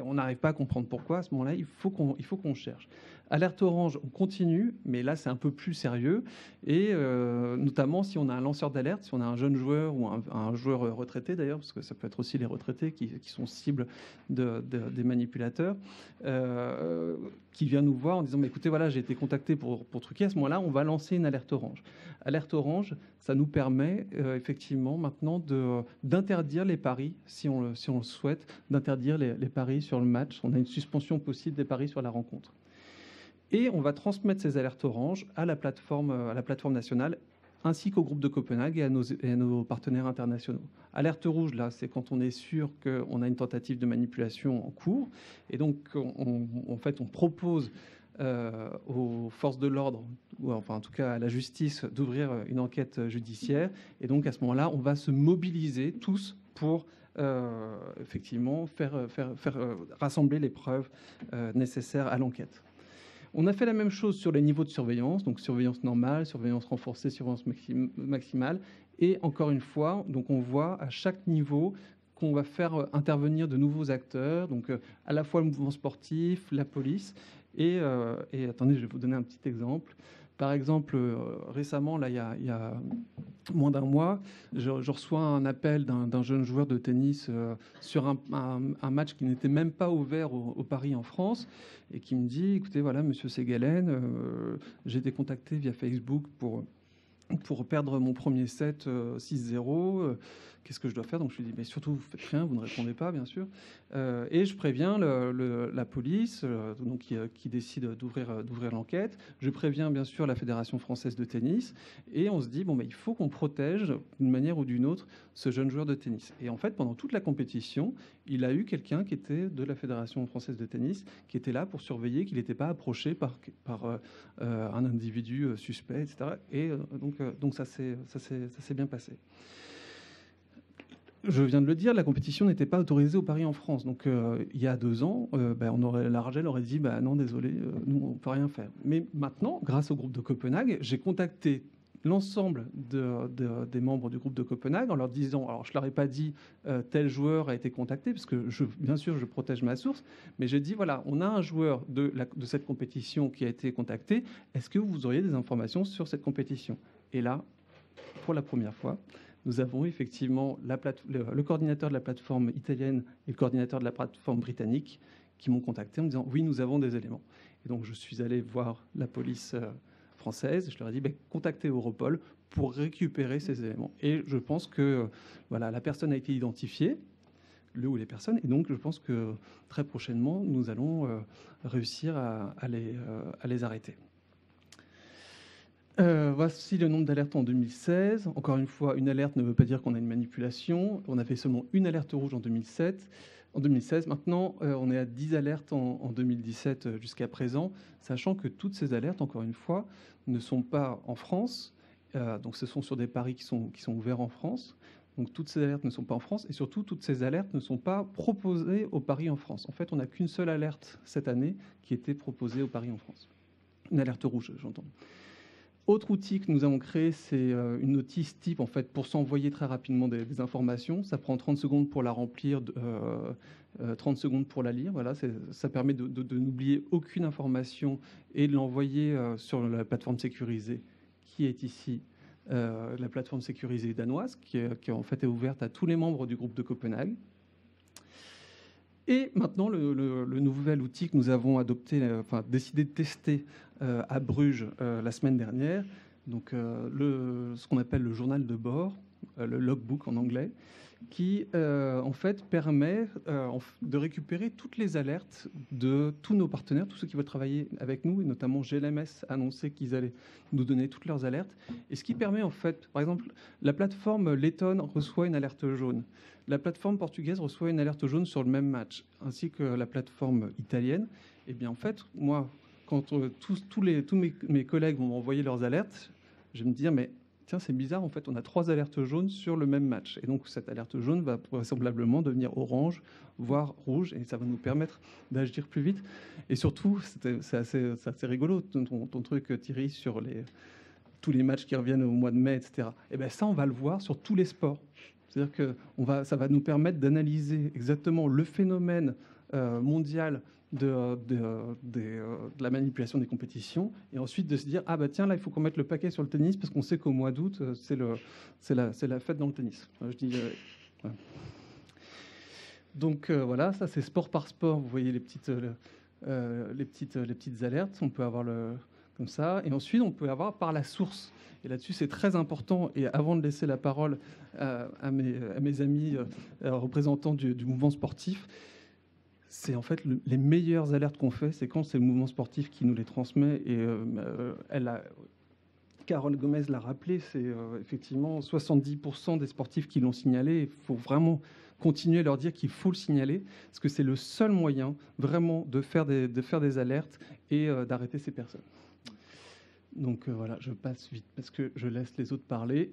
On n'arrive pas à comprendre pourquoi. À ce moment-là, il faut qu'on cherche. Alerte orange, on continue, mais là, c'est un peu plus sérieux. Et notamment, si on a un lanceur d'alerte, si on a un jeune joueur ou un joueur retraité, d'ailleurs, parce que ça peut être aussi les retraités qui sont cibles des manipulateurs, qui vient nous voir en disant, écoutez, voilà, j'ai été contacté pour truquer. À ce moment-là, on va lancer une alerte orange. Alerte orange, ça nous permet effectivement maintenant d'interdire les paris, si on le souhaite, d'interdire les paris sur le match. On a une suspension possible des paris sur la rencontre. Et on va transmettre ces alertes oranges à la plateforme nationale, ainsi qu'au groupe de Copenhague et à nos partenaires internationaux. Alerte rouge, là, c'est quand on est sûr qu'on a une tentative de manipulation en cours. Et donc, en fait, on propose aux forces de l'ordre, ou enfin en tout cas à la justice, d'ouvrir une enquête judiciaire. Et donc, à ce moment-là, on va se mobiliser tous pour effectivement faire rassembler les preuves nécessaires à l'enquête. On a fait la même chose sur les niveaux de surveillance, donc surveillance normale, surveillance renforcée, surveillance maximale. Et encore une fois, donc on voit à chaque niveau qu'on va faire intervenir de nouveaux acteurs, donc à la fois le mouvement sportif, la police. Et attendez, je vais vous donner un petit exemple. Par exemple, récemment, là, il y a moins d'un mois, je reçois un appel d'un jeune joueur de tennis sur un match qui n'était même pas ouvert au Paris en France, et qui me dit, écoutez, voilà, monsieur Segalen, j'ai été contacté via Facebook pour perdre mon premier set 6-0, qu'est-ce que je dois faire? Donc je lui dis, mais surtout, vous faites rien, vous ne répondez pas, bien sûr. Et je préviens la police donc qui décide d'ouvrir l'enquête. Je préviens, bien sûr, la Fédération française de tennis. Et on se dit, il faut qu'on protège, d'une manière ou d'une autre, ce jeune joueur de tennis. Et en fait, pendant toute la compétition, il a eu quelqu'un qui était de la Fédération française de tennis, qui était là pour surveiller qu'il n'était pas approché par un individu suspect, etc. Et donc ça s'est bien passé. je viens de le dire, la compétition n'était pas autorisée au Paris en France. Donc, il y a 2 ans, l'Argel aurait dit non, désolé, nous, on ne peut rien faire. Mais maintenant, grâce au groupe de Copenhague, j'ai contacté l'ensemble des membres du groupe de Copenhague en leur disant, alors je ne leur ai pas dit tel joueur a été contacté, parce que bien sûr, je protège ma source, mais j'ai dit, voilà, on a un joueur de cette compétition qui a été contacté, est-ce que vous auriez des informations sur cette compétition? Et là, pour la première fois, nous avons effectivement le coordinateur de la plateforme italienne et le coordinateur de la plateforme britannique qui m'ont contacté en me disant oui, nous avons des éléments. Et donc je suis allé voir la police française, je leur ai dit contactez Europol pour récupérer ces éléments. Et je pense que la personne a été identifiée, le ou les personnes, et donc je pense que très prochainement, nous allons réussir à les arrêter. Voici le nombre d'alertes en 2016. Encore une fois, une alerte ne veut pas dire qu'on a une manipulation. On avait seulement une alerte rouge en 2016. Maintenant, on est à 10 alertes en 2017 jusqu'à présent, sachant que toutes ces alertes, encore une fois, ne sont pas en France. Donc, ce sont sur des paris qui sont ouverts en France. Donc, toutes ces alertes ne sont pas en France. Et surtout, toutes ces alertes ne sont pas proposées aux paris en France. En fait, on n'a qu'une seule alerte cette année qui était proposée aux paris en France. Une alerte rouge, j'entends. Autre outil que nous avons créé, c'est une notice type en fait, pour s'envoyer très rapidement des informations. Ça prend 30 secondes pour la remplir, 30 secondes pour la lire. Voilà, ça permet de n'oublier aucune information et de l'envoyer sur la plateforme sécurisée qui est ici, la plateforme sécurisée danoise, qui en fait est ouverte à tous les membres du groupe de Copenhague. Et maintenant, le nouvel outil que nous avons décidé de tester à Bruges la semaine dernière, donc ce qu'on appelle le journal de bord, le logbook en anglais, qui en fait permet de récupérer toutes les alertes de tous nos partenaires, tous ceux qui veulent travailler avec nous, et notamment GLMS a annoncé qu'ils allaient nous donner toutes leurs alertes. Et ce qui permet en fait, par exemple, la plateforme lettonne reçoit une alerte jaune. La plateforme portugaise reçoit une alerte jaune sur le même match, ainsi que la plateforme italienne. Et bien en fait, moi, quand tous mes collègues vont m'envoyer leurs alertes, je vais me dire, mais tiens, c'est bizarre, en fait, on a 3 alertes jaunes sur le même match. Et donc, cette alerte jaune va vraisemblablement devenir orange, voire rouge, et ça va nous permettre d'agir plus vite. Et surtout, c'est assez rigolo, ton truc, Thierry, sur tous les matchs qui reviennent au mois de mai, etc. Et bien ça, on va le voir sur tous les sports. C'est-à-dire que ça va nous permettre d'analyser exactement le phénomène mondial de la manipulation des compétitions, et ensuite de se dire tiens, là il faut qu'on mette le paquet sur le tennis parce qu'on sait qu'au mois d'août c'est la fête dans le tennis. Je dis ouais. Donc voilà, ça c'est sport par sport. Vous voyez les petites alertes. On peut avoir comme ça, et ensuite on peut avoir par la source. Et là-dessus, c'est très important. Et avant de laisser la parole à mes amis représentants du mouvement sportif, c'est en fait les meilleures alertes qu'on fait, c'est quand c'est le mouvement sportif qui nous les transmet. Et Carole Gomez l'a rappelé, c'est effectivement 70% des sportifs qui l'ont signalé. Il faut vraiment continuer à leur dire qu'il faut le signaler, parce que c'est le seul moyen vraiment de faire des alertes et d'arrêter ces personnes. Donc voilà, je passe vite parce que je laisse les autres parler.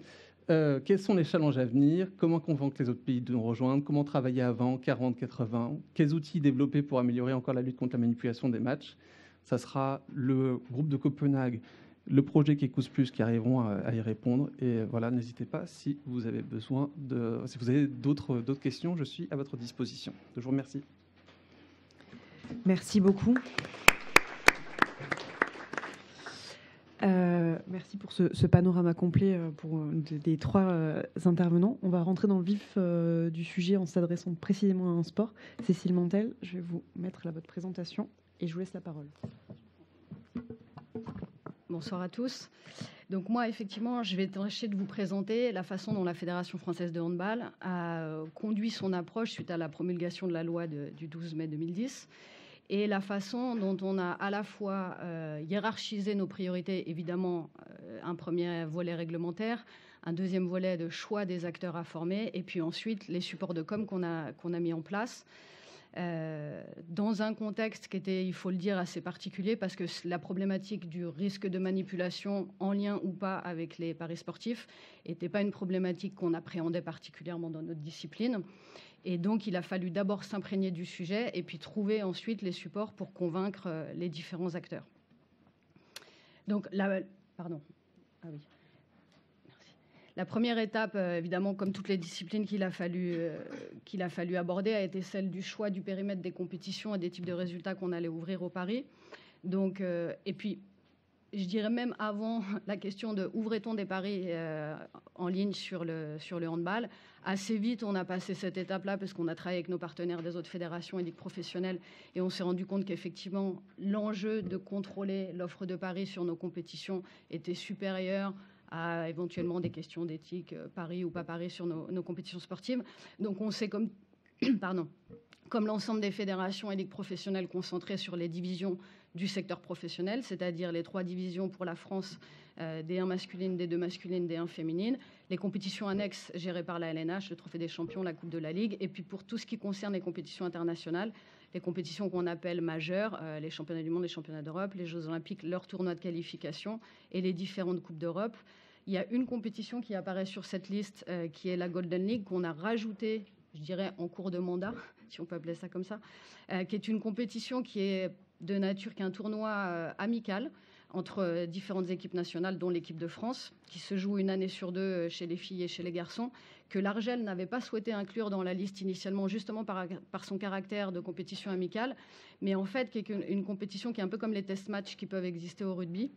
Quels sont les challenges à venir? Comment convaincre les autres pays de nous rejoindre? Comment travailler avant 40, 80? Quels outils développer pour améliorer encore la lutte contre la manipulation des matchs? Ça sera le groupe de Copenhague, le projet Kekus Plus qui arriveront à y répondre. Et voilà, n'hésitez pas si vous avez si vous avez d'autres questions, je suis à votre disposition. Je vous remercie. Merci beaucoup. Merci pour ce panorama complet pour des 3 intervenants. On va rentrer dans le vif du sujet en s'adressant précisément à un sport. Cécile Mantel, je vais vous mettre là votre présentation et je vous laisse la parole. Bonsoir à tous. Donc moi, effectivement, je vais tâcher de vous présenter la façon dont la Fédération française de handball a conduit son approche suite à la promulgation de la loi du 12 mai 2010. Et la façon dont on a à la fois hiérarchisé nos priorités, évidemment, un premier volet réglementaire, un deuxième volet de choix des acteurs à former, et puis ensuite les supports de com qu'on a mis en place. dans un contexte qui était, il faut le dire, assez particulier, parce que la problématique du risque de manipulation, en lien ou pas avec les paris sportifs, n'était pas une problématique qu'on appréhendait particulièrement dans notre discipline. Et donc, il a fallu d'abord s'imprégner du sujet et puis trouver ensuite les supports pour convaincre les différents acteurs. Donc, pardon. Ah oui. La première étape, évidemment, comme toutes les disciplines qu'il a fallu aborder, a été celle du choix du périmètre des compétitions et des types de résultats qu'on allait ouvrir au Paris. Donc, et puis, je dirais même avant la question de ouvrait-on des paris en ligne sur le handball, assez vite, on a passé cette étape-là parce qu'on a travaillé avec nos partenaires des autres fédérations et ligues professionnelles et on s'est rendu compte qu'effectivement, l'enjeu de contrôler l'offre de paris sur nos compétitions était supérieur à éventuellement des questions d'éthique, paris ou pas paris sur nos compétitions sportives. Donc on s'est comme l'ensemble des fédérations et ligues professionnelles concentrées sur les divisions du secteur professionnel, c'est-à-dire les 3 divisions pour la France, D1 masculine, D2 masculine, D1 féminine, les compétitions annexes gérées par la LNH, le Trophée des champions, la Coupe de la Ligue, et puis pour tout ce qui concerne les compétitions internationales, les compétitions qu'on appelle majeures, les championnats du monde, les championnats d'Europe, les Jeux olympiques, leurs tournois de qualification et les différentes Coupes d'Europe. Il y a une compétition qui apparaît sur cette liste, qui est la Golden League, qu'on a rajoutée, je dirais, en cours de mandat, si on peut appeler ça comme ça, qui est une compétition qui est de nature, qui est un tournoi amical entre différentes équipes nationales, dont l'équipe de France, qui se joue une année sur 2 chez les filles et chez les garçons, que l'Argel n'avait pas souhaité inclure dans la liste initialement, justement par son caractère de compétition amicale, mais en fait, qui est une compétition qui est un peu comme les test matchs qui peuvent exister au rugby,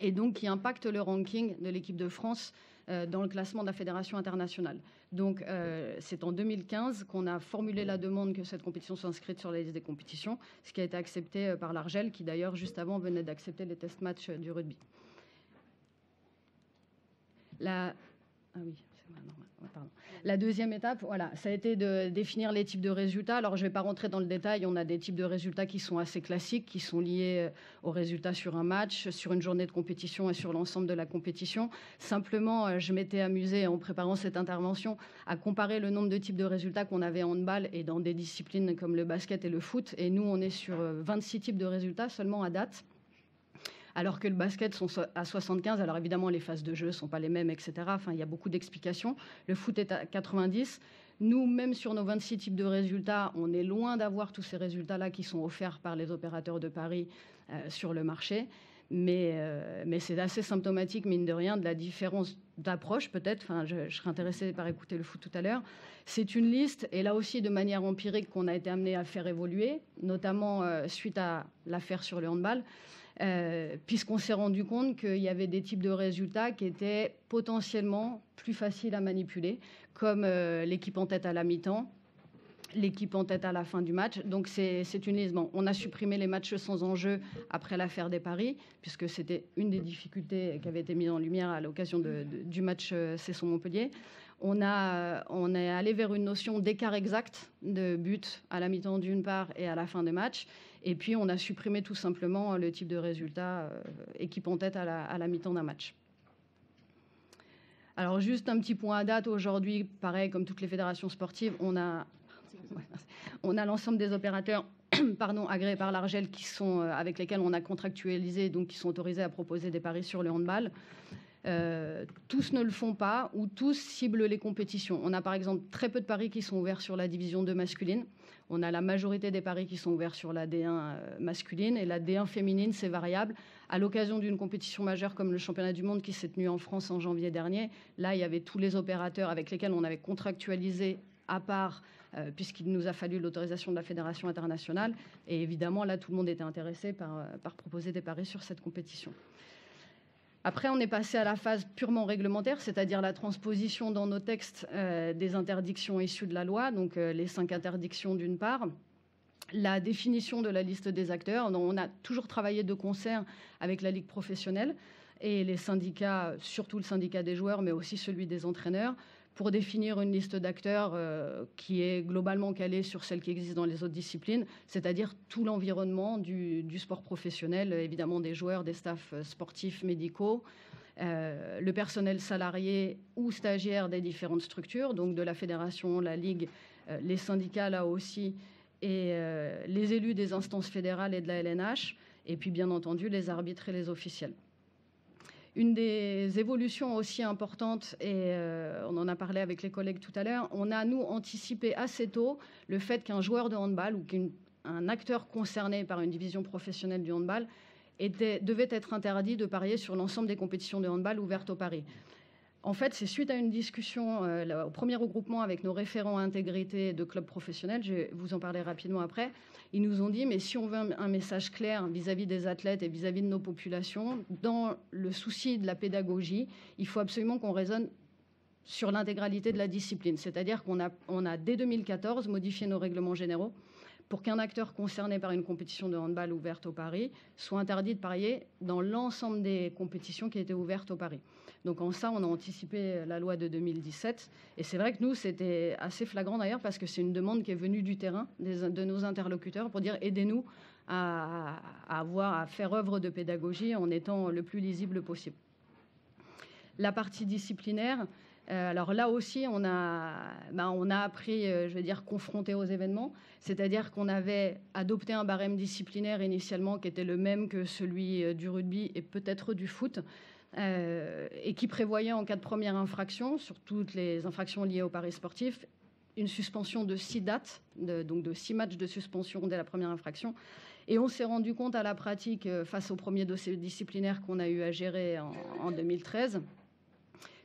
et donc qui impacte le ranking de l'équipe de France dans le classement de la Fédération internationale. Donc, c'est en 2015 qu'on a formulé la demande que cette compétition soit inscrite sur la liste des compétitions, ce qui a été accepté par l'Argel, qui d'ailleurs, juste avant, venait d'accepter les test matchs du rugby. Ah oui, c'est normal. Pardon. La deuxième étape, voilà, ça a été de définir les types de résultats. Alors, je ne vais pas rentrer dans le détail. On a des types de résultats qui sont assez classiques, qui sont liés aux résultats sur un match, sur une journée de compétition et sur l'ensemble de la compétition. Simplement, je m'étais amusée en préparant cette intervention à comparer le nombre de types de résultats qu'on avait en handball et dans des disciplines comme le basket et le foot. Et nous, on est sur 26 types de résultats seulement à date, alors que le basket sont à 75. Alors évidemment, les phases de jeu ne sont pas les mêmes, etc. Enfin, il y a beaucoup d'explications. Le foot est à 90. Nous, même sur nos 26 types de résultats, on est loin d'avoir tous ces résultats-là qui sont offerts par les opérateurs de paris sur le marché. Mais c'est assez symptomatique, mine de rien, de la différence d'approche, peut-être. Enfin, je serais intéressée par écouter le foot tout à l'heure. C'est une liste, et là aussi de manière empirique, qu'on a été amené à faire évoluer, notamment suite à l'affaire sur le handball. Puisqu'on s'est rendu compte qu'il y avait des types de résultats qui étaient potentiellement plus faciles à manipuler, comme l'équipe en tête à la mi-temps, l'équipe en tête à la fin du match. Donc c'est une liste. Bon, on a supprimé les matchs sans enjeu après l'affaire des paris, puisque c'était une des difficultés qui avait été mise en lumière à l'occasion du match Cesson-Montpellier. On est allé vers une notion d'écart exact de but à la mi-temps d'une part et à la fin de match. Et puis, on a supprimé tout simplement le type de résultat équipe en tête à la mi-temps d'un match. Alors, juste un petit point à date. Aujourd'hui, pareil, comme toutes les fédérations sportives, on a l'ensemble des opérateurs agréés par l'Argel avec lesquels on a contractualisé, donc qui sont autorisés à proposer des paris sur le handball. Tous ne le font pas ou tous ciblent les compétitions. On a par exemple très peu de paris qui sont ouverts sur la division 2 masculine. On a la majorité des paris qui sont ouverts sur la D1 masculine, et la D1 féminine, c'est variable. À l'occasion d'une compétition majeure comme le championnat du monde qui s'est tenu en France en janvier dernier, là, il y avait tous les opérateurs avec lesquels on avait contractualisé à part, puisqu'il nous a fallu l'autorisation de la Fédération internationale. Et évidemment, là, tout le monde était intéressé par proposer des paris sur cette compétition. Après, on est passé à la phase purement réglementaire, c'est-à-dire la transposition dans nos textes des interdictions issues de la loi, donc les 5 interdictions d'une part, la définition de la liste des acteurs. Donc, on a toujours travaillé de concert avec la Ligue professionnelle et les syndicats, surtout le syndicat des joueurs, mais aussi celui des entraîneurs, pour définir une liste d'acteurs qui est globalement calée sur celle qui existe dans les autres disciplines, c'est-à-dire tout l'environnement du sport professionnel, évidemment des joueurs, des staffs sportifs, médicaux, le personnel salarié ou stagiaire des différentes structures, donc de la fédération, la ligue, les syndicats là aussi, et les élus des instances fédérales et de la LNH, et puis bien entendu les arbitres et les officiels. Une des évolutions aussi importantes, et on en a parlé avec les collègues tout à l'heure, on a, nous, anticipé assez tôt le fait qu'un joueur de handball ou qu'un acteur concerné par une division professionnelle du handball devait être interdit de parier sur l'ensemble des compétitions de handball ouvertes au pari. En fait, c'est suite à une discussion au premier regroupement avec nos référents intégrité de clubs professionnels, je vais vous en parler rapidement après, ils nous ont dit, mais si on veut un message clair vis-à-vis des athlètes et vis-à-vis de nos populations, dans le souci de la pédagogie, il faut absolument qu'on raisonne sur l'intégralité de la discipline. C'est-à-dire qu'on a, dès 2014, modifié nos règlements généraux pour qu'un acteur concerné par une compétition de handball ouverte au pari soit interdit de parier dans l'ensemble des compétitions qui étaient ouvertes au pari. Donc en ça, on a anticipé la loi de 2017. Et c'est vrai que nous, c'était assez flagrant d'ailleurs, parce que c'est une demande qui est venue du terrain, de nos interlocuteurs, pour dire aidez-nous à faire œuvre de pédagogie en étant le plus lisible possible. La partie disciplinaire, alors là aussi, on a appris, je veux dire, confronté aux événements, c'est-à-dire qu'on avait adopté un barème disciplinaire initialement qui était le même que celui du rugby et peut-être du foot, et qui prévoyait en cas de première infraction, sur toutes les infractions liées au paris sportif, une suspension de 6 dates, donc de 6 matchs de suspension dès la première infraction. Et on s'est rendu compte à la pratique, face au premier dossier disciplinaire qu'on a eu à gérer en 2013,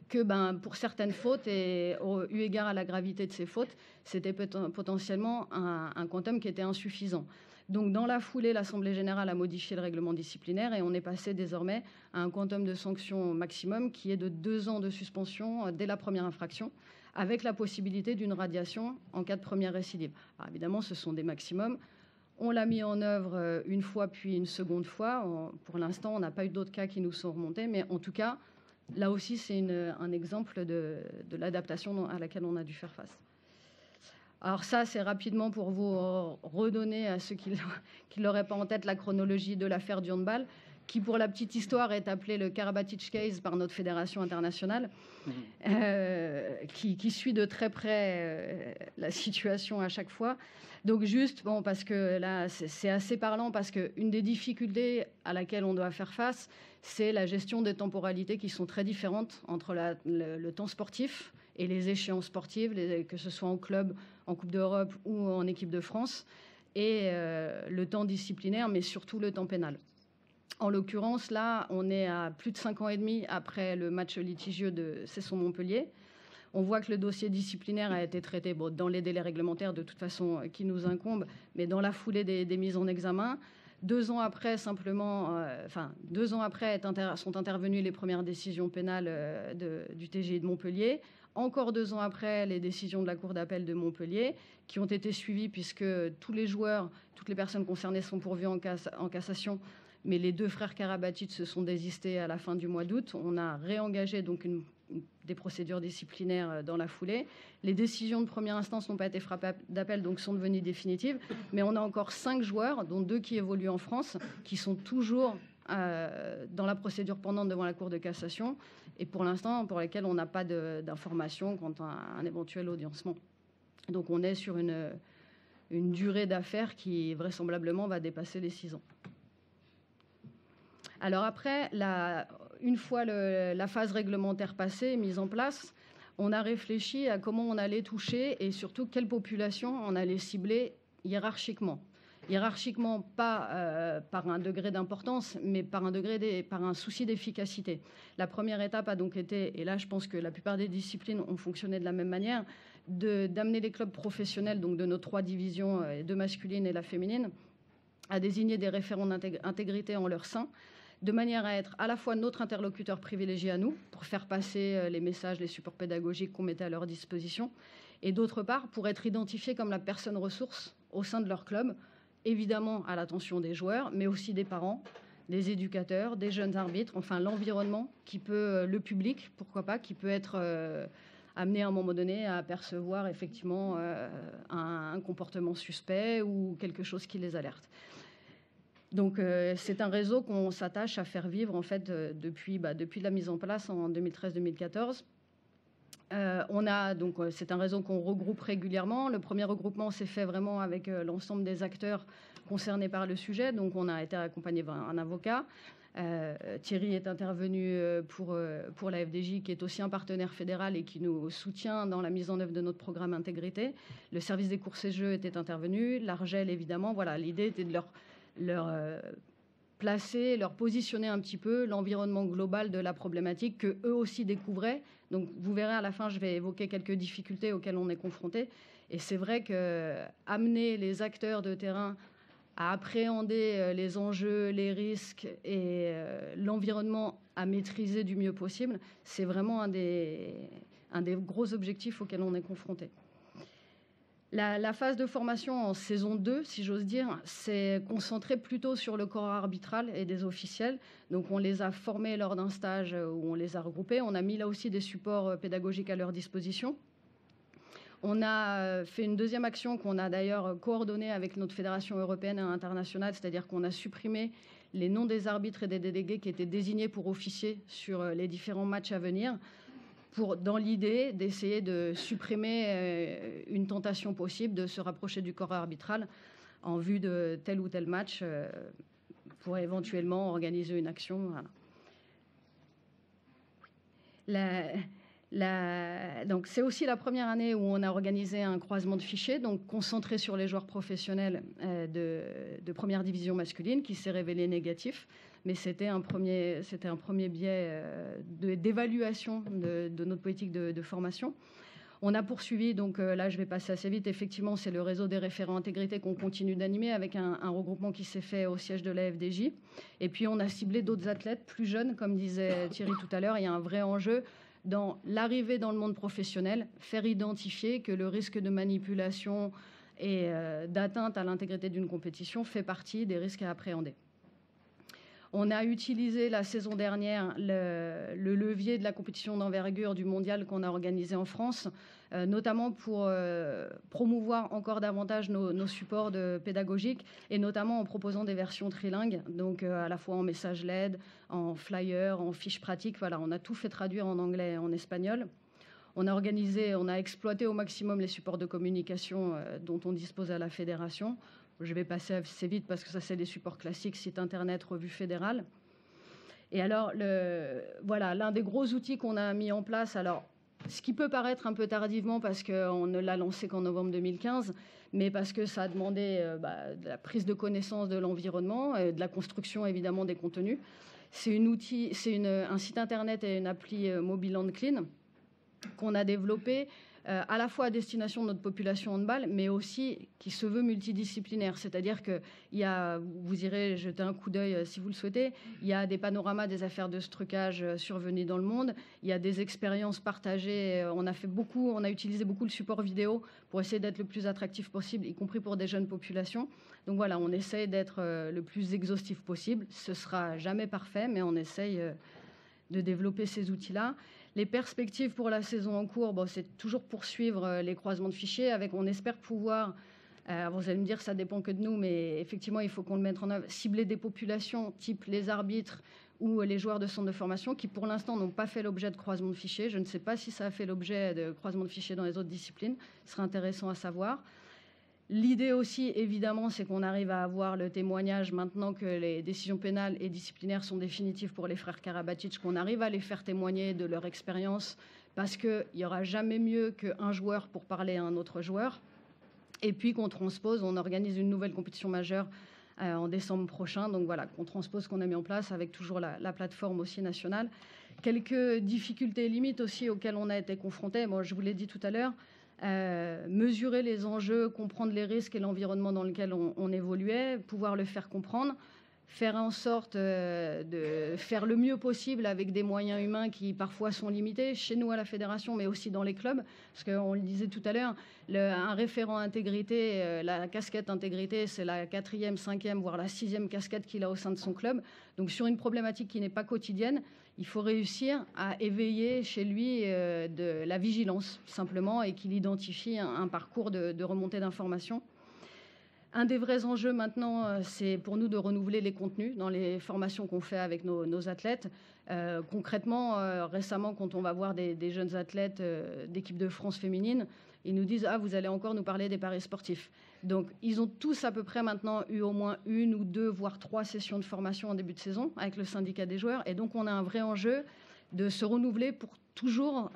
que pour certaines fautes, et eu égard à la gravité de ces fautes, c'était potentiellement un quantum qui était insuffisant. Donc, dans la foulée, l'Assemblée générale a modifié le règlement disciplinaire et on est passé désormais à un quantum de sanction maximum qui est de 2 ans de suspension dès la première infraction, avec la possibilité d'une radiation en cas de première récidive. Alors, évidemment, ce sont des maximums. On l'a mis en œuvre une fois, puis une seconde fois. Pour l'instant, on n'a pas eu d'autres cas qui nous sont remontés, mais en tout cas, là aussi, c'est un exemple de l'adaptation à laquelle on a dû faire face. Alors ça, c'est rapidement pour vous redonner à ceux qui ne l'auraient pas en tête la chronologie de l'affaire du handball, qui, pour la petite histoire, est appelée le Karabatic Case par notre fédération internationale, qui suit de très près la situation à chaque fois. Donc juste, parce que là, c'est assez parlant, parce qu'une des difficultés à laquelle on doit faire face, c'est la gestion des temporalités qui sont très différentes entre le temps sportif et les échéances sportives, que ce soit en club, en Coupe d'Europe ou en équipe de France, et le temps disciplinaire, mais surtout le temps pénal. En l'occurrence, là, on est à plus de 5 ans et demi après le match litigieux de Cesson-Montpellier. On voit que le dossier disciplinaire a été traité dans les délais réglementaires, de toute façon, qui nous incombent, mais dans la foulée des mises en examen. 2 ans après, sont intervenues les premières décisions pénales du TGI de Montpellier. Encore 2 ans après, les décisions de la Cour d'appel de Montpellier, qui ont été suivies puisque tous les joueurs, toutes les personnes concernées sont pourvues en cassation, mais les 2 frères Karabatic se sont désistés à la fin du mois d'août. On a réengagé donc des procédures disciplinaires dans la foulée. Les décisions de première instance n'ont pas été frappées d'appel, donc sont devenues définitives. Mais on a encore 5 joueurs, dont 2 qui évoluent en France, qui sont toujours dans la procédure pendante devant la Cour de cassation, et pour l'instant, pour lesquels on n'a pas d'informations quant à un éventuel audiencement. Donc on est sur une durée d'affaires qui vraisemblablement va dépasser les 6 ans. Alors après, une fois la phase réglementaire passée et mise en place, on a réfléchi à comment on allait toucher et surtout quelle population on allait cibler hiérarchiquement. Hiérarchiquement, pas par un degré d'importance, mais par un souci d'efficacité. La première étape a donc été, et là je pense que la plupart des disciplines ont fonctionné de la même manière, d'amener les clubs professionnels, donc de nos 3 divisions, 2 masculines et la féminine, à désigner des référents d'intégrité en leur sein, de manière à être à la fois notre interlocuteur privilégié à nous, pour faire passer les messages, les supports pédagogiques qu'on mettait à leur disposition, et d'autre part, pour être identifiés comme la personne ressource au sein de leur club, évidemment à l'attention des joueurs, mais aussi des parents, des éducateurs, des jeunes arbitres, enfin l'environnement, le public, pourquoi pas, qui peut être amené à un moment donné à apercevoir effectivement un comportement suspect ou quelque chose qui les alerte. Donc c'est un réseau qu'on s'attache à faire vivre en fait depuis la mise en place en 2013-2014. C'est un réseau qu'on regroupe régulièrement. Le premier regroupement s'est fait vraiment avec l'ensemble des acteurs concernés par le sujet. Donc, on a été accompagné d'un avocat. Thierry est intervenu pour la FDJ, qui est aussi un partenaire fédéral et qui nous soutient dans la mise en œuvre de notre programme Intégrité. Le service des courses et jeux était intervenu. L'Argel, évidemment. Voilà, l'idée était de leur placer, leur positionner un petit peu l'environnement global de la problématique que eux aussi découvraient. Donc, vous verrez à la fin, je vais évoquer quelques difficultés auxquelles on est confronté. Et c'est vrai que amener les acteurs de terrain à appréhender les enjeux, les risques et l'environnement à maîtriser du mieux possible, c'est vraiment un des gros objectifs auxquels on est confronté. La phase de formation en saison 2, si j'ose dire, s'est concentrée plutôt sur le corps arbitral et des officiels. Donc, on les a formés lors d'un stage où on les a regroupés. On a mis là aussi des supports pédagogiques à leur disposition. On a fait une deuxième action qu'on a d'ailleurs coordonnée avec notre fédération européenne et internationale, c'est-à-dire qu'on a supprimé les noms des arbitres et des délégués qui étaient désignés pour officier sur les différents matchs à venir, dans l'idée d'essayer de supprimer une tentation possible de se rapprocher du corps arbitral en vue de tel ou tel match pour éventuellement organiser une action. Voilà. Donc, c'est aussi la première année où on a organisé un croisement de fichiers, donc concentré sur les joueurs professionnels de première division masculine, qui s'est révélé négatif. Mais c'était un premier biais d'évaluation de notre politique de formation. On a poursuivi, donc là je vais passer assez vite, effectivement c'est le réseau des référents intégrité qu'on continue d'animer avec un regroupement qui s'est fait au siège de la FDJ. Et puis on a ciblé d'autres athlètes plus jeunes, comme disait Thierry tout à l'heure. Il y a un vrai enjeu dans l'arrivée dans le monde professionnel, faire identifier que le risque de manipulation et d'atteinte à l'intégrité d'une compétition fait partie des risques à appréhender. On a utilisé la saison dernière le levier de la compétition d'envergure du mondial qu'on a organisé en France, notamment pour promouvoir encore davantage nos supports pédagogiques et notamment en proposant des versions trilingues, donc à la fois en message LED, en flyer, en fiches pratiques. Voilà, on a tout fait traduire en anglais et en espagnol. On a exploité au maximum les supports de communication dont on dispose à la fédération. Je vais passer assez vite parce que ça, c'est des supports classiques, site internet, revue fédérale. Et alors, l'un des gros outils qu'on a mis en place, alors, ce qui peut paraître un peu tardivement parce qu'on ne l'a lancé qu'en novembre 2015, mais parce que ça a demandé de la prise de connaissance de l'environnement, de la construction évidemment des contenus. C'est un site internet et une appli mobile Handclean qu'on a développé à la fois à destination de notre population handball, mais aussi qui se veut multidisciplinaire. C'est-à-dire que vous irez jeter un coup d'œil si vous le souhaitez, il y a des panoramas des affaires de ce trucage survenues dans le monde, il y a des expériences partagées, on a utilisé beaucoup le support vidéo pour essayer d'être le plus attractif possible, y compris pour des jeunes populations. Donc voilà, on essaye d'être le plus exhaustif possible. Ce sera jamais parfait, mais on essaye de développer ces outils-là. Les perspectives pour la saison en cours, c'est toujours poursuivre les croisements de fichiers. On espère pouvoir, vous allez me dire ça dépend que de nous, mais effectivement il faut qu'on le mette en œuvre, cibler des populations type les arbitres ou les joueurs de centre de formation qui pour l'instant n'ont pas fait l'objet de croisements de fichiers. Je ne sais pas si ça a fait l'objet de croisements de fichiers dans les autres disciplines. Ce serait intéressant à savoir. L'idée aussi, évidemment, c'est qu'on arrive à avoir le témoignage maintenant que les décisions pénales et disciplinaires sont définitives pour les frères Karabatic, qu'on arrive à les faire témoigner de leur expérience parce qu'il n'y aura jamais mieux qu'un joueur pour parler à un autre joueur. Et puis qu'on transpose, on organise une nouvelle compétition majeure en décembre prochain. Donc voilà, qu'on transpose ce qu'on a mis en place avec toujours la plateforme aussi nationale. Quelques difficultés et limites aussi auxquelles on a été confrontés. Moi, je vous l'ai dit tout à l'heure. Mesurer les enjeux, comprendre les risques et l'environnement dans lequel on évoluait, pouvoir le faire comprendre, faire en sorte de faire le mieux possible avec des moyens humains qui parfois sont limités, chez nous à la fédération, mais aussi dans les clubs, parce qu'on le disait tout à l'heure, un référent intégrité, la casquette intégrité, c'est la 4e, 5e, voire la 6e casquette qu'il a au sein de son club. Donc sur une problématique qui n'est pas quotidienne, il faut réussir à éveiller chez lui de la vigilance, simplement, et qu'il identifie un parcours de remontée d'informations. Un des vrais enjeux maintenant, c'est pour nous de renouveler les contenus dans les formations qu'on fait avec nos athlètes. Concrètement, récemment, quand on va voir des jeunes athlètes d'équipe de France féminine, ils nous disent « Ah, vous allez encore nous parler des paris sportifs ». Donc, ils ont tous à peu près maintenant eu au moins 1 ou 2, voire 3 sessions de formation en début de saison avec le syndicat des joueurs. Et donc, on a un vrai enjeu de se renouveler pour toujours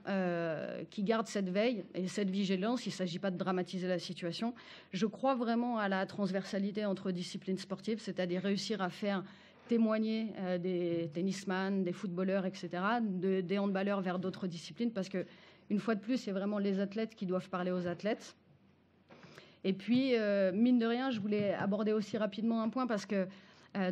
qu'ils gardent cette veille et cette vigilance. Il ne s'agit pas de dramatiser la situation. Je crois vraiment à la transversalité entre disciplines sportives, c'est-à-dire réussir à faire témoigner des tennisman, des footballeurs, etc., des handballeurs vers d'autres disciplines, parce que une fois de plus, c'est vraiment les athlètes qui doivent parler aux athlètes. Et puis, mine de rien, je voulais aborder aussi rapidement un point, parce que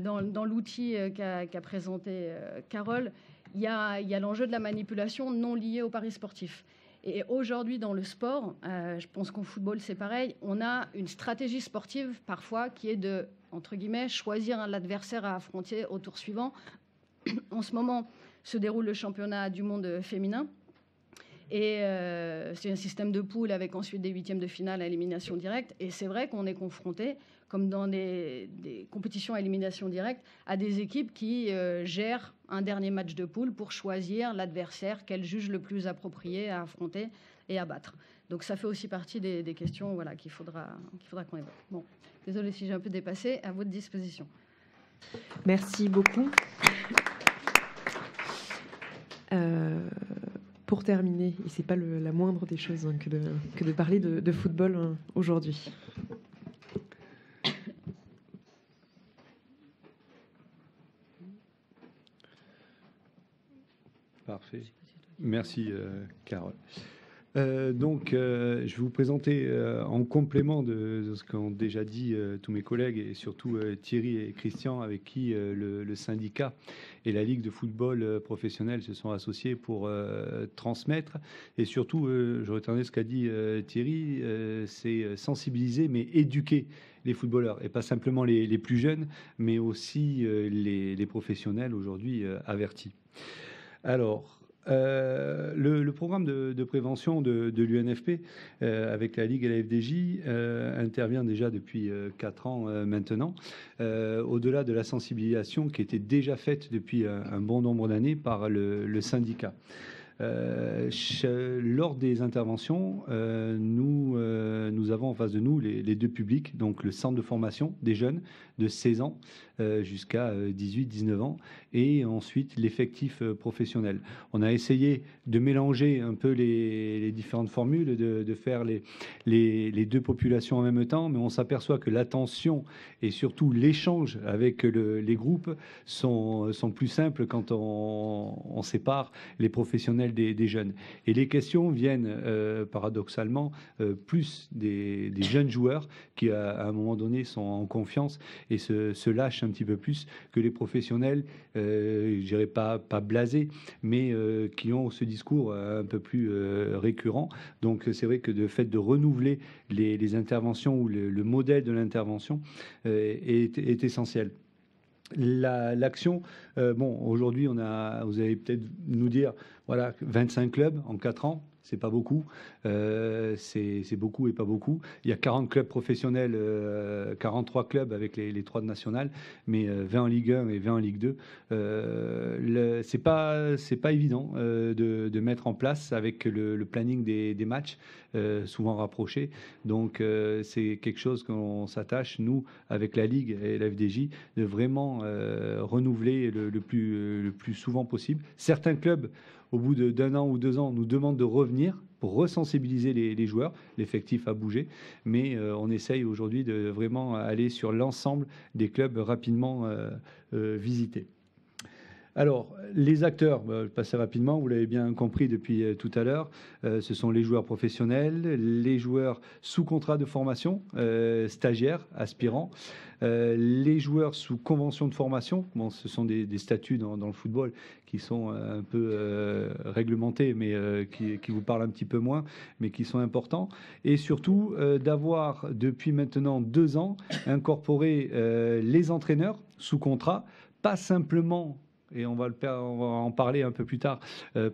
dans l'outil qu'a présenté Carole, il y a l'enjeu de la manipulation non liée au paris sportif. Et aujourd'hui, dans le sport, je pense qu'en football, c'est pareil, on a une stratégie sportive parfois qui est de, entre guillemets, choisir l'adversaire à affronter au tour suivant. En ce moment, se déroule le championnat du monde féminin. Et c'est un système de poule avec ensuite des huitièmes de finale à élimination directe. Et c'est vrai qu'on est confronté, comme dans des compétitions à élimination directe, à des équipes qui gèrent un dernier match de poule pour choisir l'adversaire qu'elles jugent le plus approprié à affronter et à battre. Donc ça fait aussi partie des questions voilà, qu'il faudra qu'on évoque. Bon, désolée si j'ai un peu dépassé, à votre disposition. Merci beaucoup. Pour terminer, et ce n'est pas la moindre des choses hein, que de parler de football hein, aujourd'hui. Parfait. Merci, Carole. Je vais vous présenter en complément de ce qu'ont déjà dit tous mes collègues et surtout Thierry et Christian, avec qui le syndicat et la Ligue de football professionnel se sont associés pour transmettre. Et surtout, je retiendrai ce qu'a dit Thierry, c'est sensibiliser mais éduquer les footballeurs, et pas simplement les plus jeunes, mais aussi les professionnels aujourd'hui avertis. Alors, le programme de prévention de l'UNFP avec la Ligue et la FDJ intervient déjà depuis 4 ans maintenant, au-delà de la sensibilisation qui était déjà faite depuis un bon nombre d'années par le syndicat. Lors des interventions, nous avons en face de nous les deux publics, donc le centre de formation des jeunes de 16 ans jusqu'à 18-19 ans, et ensuite l'effectif professionnel. On a essayé de mélanger un peu les différentes formules, de faire les deux populations en même temps, mais on s'aperçoit que l'attention et surtout l'échange avec les groupes sont plus simples quand on sépare les professionnels des jeunes. Et les questions viennent paradoxalement plus des jeunes joueurs qui à un moment donné sont en confiance et se lâchent un petit peu plus que les professionnels, je dirais pas blasés, mais qui ont ce discours un peu plus récurrent. Donc c'est vrai que le fait de renouveler les interventions ou le modèle de l'intervention est essentiel. L'action, aujourd'hui, vous allez peut-être nous dire, voilà, 25 clubs en 4 ans, c'est pas beaucoup, c'est beaucoup et pas beaucoup. Il y a 40 clubs professionnels, 43 clubs avec les 3 de nationales, mais 20 en Ligue 1 et 20 en Ligue 2. C'est pas évident de mettre en place avec le planning des matchs, souvent rapprochés. Donc c'est quelque chose qu'on s'attache, nous, avec la Ligue et la FDJ, de vraiment renouveler le plus souvent possible. Certains clubs, au bout d'1 an ou 2 ans, nous demandent de revenir pour resensibiliser les joueurs. L'effectif a bougé, mais on essaye aujourd'hui de vraiment aller sur l'ensemble des clubs rapidement visités. Alors, les acteurs, je vais passer rapidement, vous l'avez bien compris depuis tout à l'heure, ce sont les joueurs professionnels, les joueurs sous contrat de formation, stagiaires, aspirants, les joueurs sous convention de formation. Bon, ce sont des statuts dans le football qui sont un peu réglementés, mais qui vous parlent un petit peu moins, mais qui sont importants. Et surtout, d'avoir depuis maintenant 2 ans incorporé les entraîneurs sous contrat, pas simplement, et on va en parler un peu plus tard,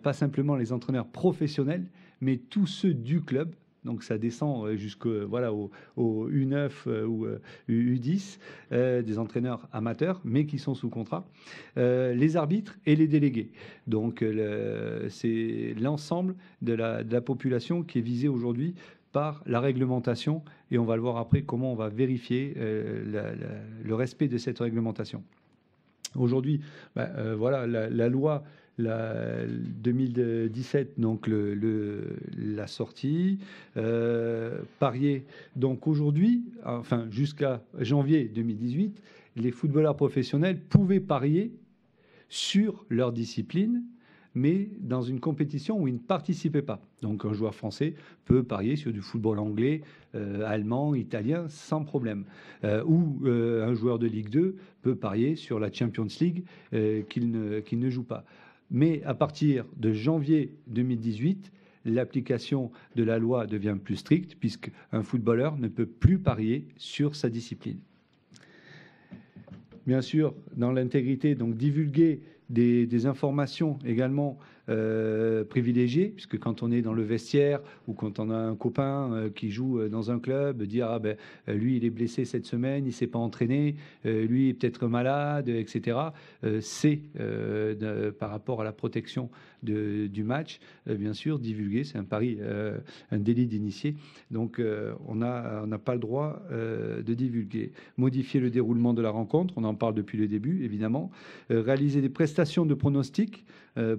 pas simplement les entraîneurs professionnels, mais tous ceux du club, Donc ça descend jusqu'au voilà, au U9 ou U10, des entraîneurs amateurs, mais qui sont sous contrat, les arbitres et les délégués. Donc c'est l'ensemble de la population qui est visée aujourd'hui par la réglementation, et on va le voir après comment on va vérifier le respect de cette réglementation. Aujourd'hui, voilà, la loi 2017, donc la sortie, parier. Donc aujourd'hui, enfin jusqu'à janvier 2018, les footballeurs professionnels pouvaient parier sur leur discipline, mais dans une compétition où ils ne participaient pas. Donc un joueur français peut parier sur du football anglais, allemand, italien, sans problème. Ou un joueur de Ligue 2 peut parier sur la Champions League qu'il ne joue pas. Mais à partir de janvier 2018, l'application de la loi devient plus stricte, puisqu'un footballeur ne peut plus parier sur sa discipline. Bien sûr, dans l'intégrité, donc divulguer des informations également privilégiées, puisque quand on est dans le vestiaire ou quand on a un copain qui joue dans un club, dire lui il est blessé cette semaine, il ne s'est pas entraîné, lui est peut-être malade, etc. C'est par rapport à la protection du match, bien sûr, divulguer, c'est un pari, un délit d'initié, donc on n'a pas le droit de divulguer. Modifier le déroulement de la rencontre, on en parle depuis le début, évidemment. Réaliser des prestations de pronostic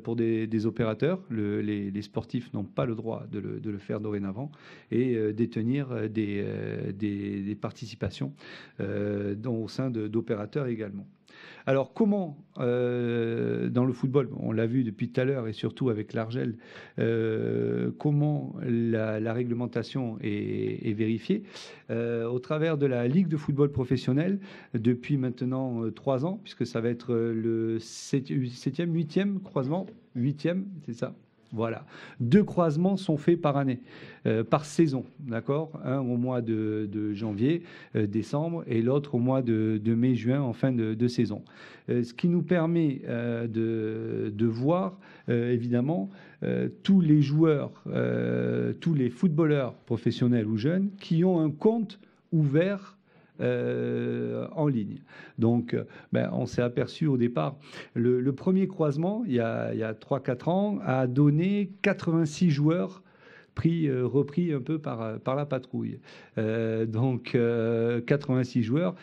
pour des opérateurs. Les sportifs n'ont pas le droit de le faire dorénavant, et détenir des participations au sein d'opérateurs également. Alors comment, dans le football, on l'a vu depuis tout à l'heure et surtout avec l'Argel, comment la réglementation est vérifiée au travers de la Ligue de football professionnel depuis maintenant 3 ans, puisque ça va être le 7e, 8e croisement, 8e, c'est ça. Voilà. 2 croisements sont faits par année, par saison, d'accord ? Un au mois de janvier, décembre, et l'autre au mois de mai, juin, en fin de saison. Ce qui nous permet de voir, évidemment, tous les joueurs, tous les footballeurs professionnels ou jeunes qui ont un compte ouvert en ligne. Donc, on s'est aperçu au départ, le premier croisement, il y a 3-4 ans, a donné 86 joueurs repris un peu par la patrouille. Donc, 86 joueurs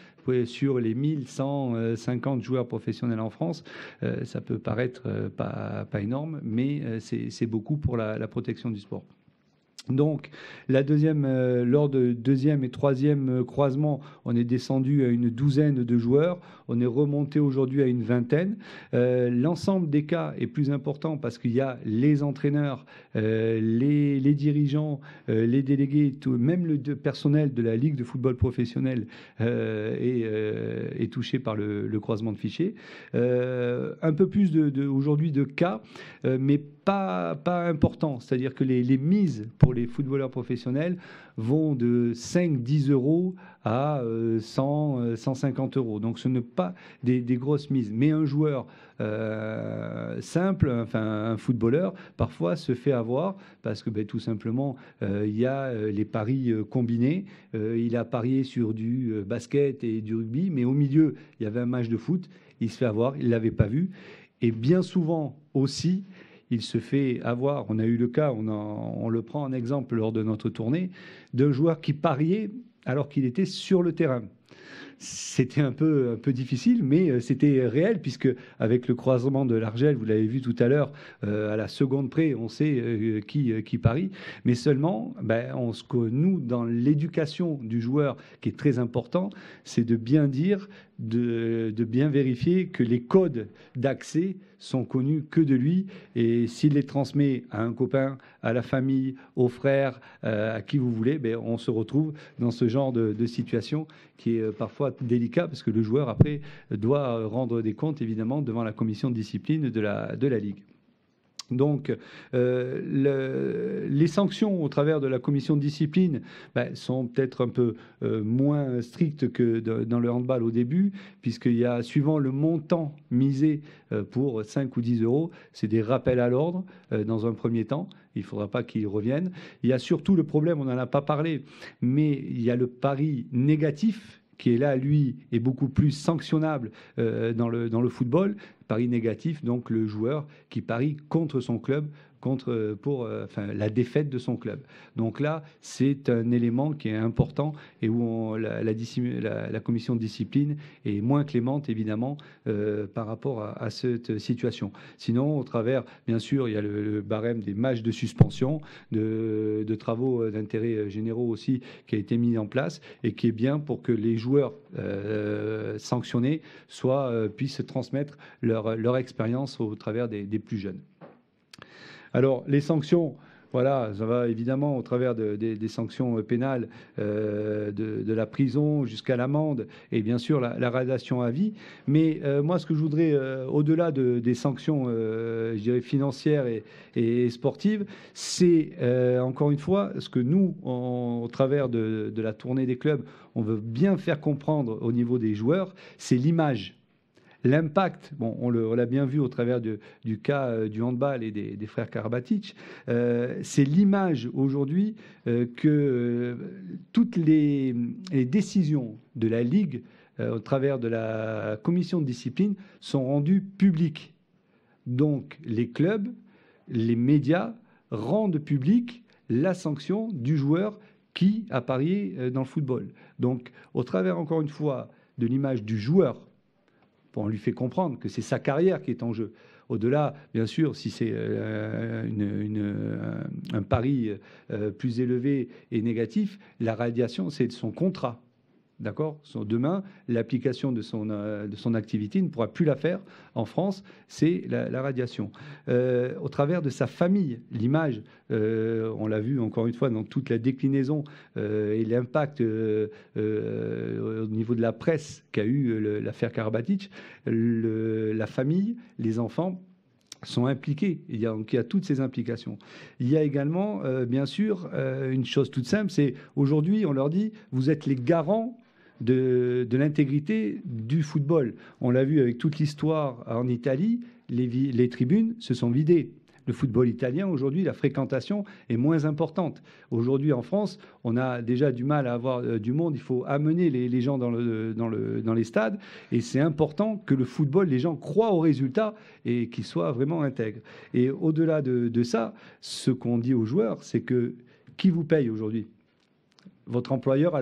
sur les 1150 joueurs professionnels en France. Ça peut paraître pas énorme, mais c'est beaucoup pour la protection du sport. Donc, lors de 2e et 3e croisement, on est descendu à une 12aine de joueurs. On est remonté aujourd'hui à une 20aine. L'ensemble des cas est plus important parce qu'il y a les entraîneurs, les dirigeants, les délégués, même le personnel de la Ligue de football professionnel est touché par le croisement de fichiers. Un peu plus aujourd'hui de cas, mais pas important. C'est-à-dire que les mises pour les footballeurs professionnels vont de 5-10 euros à 100-150 euros. Donc ce n'est pas des grosses mises. Mais un joueur simple, enfin un footballeur, parfois se fait avoir parce que tout simplement il y a les paris combinés. Il a parié sur du basket et du rugby, mais au milieu il y avait un match de foot. Il se fait avoir, il ne l'avait pas vu. Et bien souvent aussi, il se fait avoir, on a eu le cas, on le prend en exemple lors de notre tournée, d'un joueur qui pariait alors qu'il était sur le terrain. C'était un peu difficile, mais c'était réel, puisque avec le croisement de l'Argel, vous l'avez vu tout à l'heure, à la seconde près, on sait qui parie, mais seulement, nous, dans l'éducation du joueur, qui est très important, c'est de bien dire, de bien vérifier que les codes d'accès sont connus que de lui, et s'il les transmet à un copain, à la famille, aux frères, à qui vous voulez, on se retrouve dans ce genre de situation qui est parfois délicat, parce que le joueur après doit rendre des comptes évidemment devant la commission de discipline de la Ligue. Donc, les sanctions au travers de la commission de discipline sont peut-être un peu moins strictes que dans le handball au début, puisqu'il y a, suivant le montant misé pour 5 ou 10 euros, c'est des rappels à l'ordre dans un premier temps. il ne faudra pas qu'ils reviennent. Il y a surtout le problème, on n'en a pas parlé, mais il y a le pari négatif qui est là, lui, est beaucoup plus sanctionnable dans le football. Pari négatif, donc le joueur qui parie contre son club, pour la défaite de son club. Donc là, c'est un élément qui est important et où la commission de discipline est moins clémente, évidemment, par rapport à cette situation. Sinon, au travers, bien sûr, il y a le barème des matchs de suspension, de travaux d'intérêt généraux aussi, qui a été mis en place et qui est bien pour que les joueurs sanctionnés puissent transmettre leur expérience au travers des plus jeunes. Alors, les sanctions, voilà, ça va évidemment au travers des sanctions pénales, de la prison jusqu'à l'amende et bien sûr la radiation à vie. Mais moi, ce que je voudrais, au-delà des sanctions, je dirais financières et sportives, c'est encore une fois ce que nous, au travers de la tournée des clubs, on veut bien faire comprendre au niveau des joueurs, c'est l'image. L'impact, bon, on l'a bien vu au travers du cas du handball et des frères Karabatic, c'est l'image aujourd'hui que toutes les décisions de la Ligue au travers de la commission de discipline sont rendues publiques. Donc les clubs, les médias rendent publique la sanction du joueur qui a parié dans le football. Donc au travers, encore une fois, de l'image du joueur, on lui fait comprendre que c'est sa carrière qui est en jeu. Au-delà, bien sûr, si c'est un pari plus élevé et négatif, la radiation, c'est de son contrat. D'accord ? Demain, l'application de son activité, il ne pourra plus la faire en France, c'est la radiation. Au travers de sa famille, l'image, on l'a vu encore une fois dans toute la déclinaison et l'impact au niveau de la presse qu'a eu l'affaire Karabatic, la famille, les enfants sont impliqués. Il y a toutes ces implications. Il y a également, bien sûr, une chose toute simple, c'est aujourd'hui, on leur dit, vous êtes les garants de l'intégrité du football. On l'a vu avec toute l'histoire en Italie, les tribunes se sont vidées. Le football italien, aujourd'hui, la fréquentation est moins importante. Aujourd'hui, en France, on a déjà du mal à avoir du monde. Il faut amener les gens dans les stades. Et c'est important que le football, les gens croient aux résultats et qu'ils soient vraiment intègres. Et au-delà de ça, ce qu'on dit aux joueurs, c'est que qui vous paye aujourd'hui ? Votre employeur,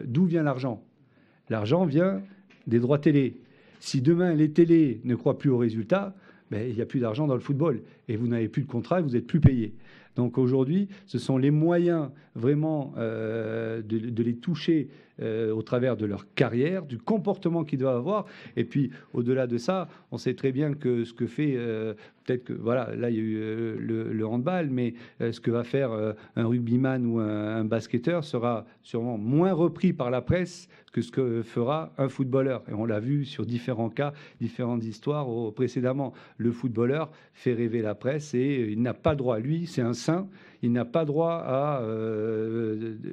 d'où vient l'argent ? L'argent vient des droits télé. Si demain, les télés ne croient plus aux résultats, il n'y a plus d'argent dans le football. Et vous n'avez plus de contrat et vous n'êtes plus payé. Donc aujourd'hui, ce sont les moyens vraiment de les toucher au travers de leur carrière, du comportement qu'ils doivent avoir. Et puis, au-delà de ça, on sait très bien que ce que fait, peut-être que, voilà, là, il y a eu le handball, mais ce que va faire un rugbyman ou un basketteur sera sûrement moins repris par la presse que ce que fera un footballeur. Et on l'a vu sur différents cas, différentes histoires précédemment. Le footballeur fait rêver la presse et il n'a pas droit. Lui, c'est un saint. Il n'a pas droit à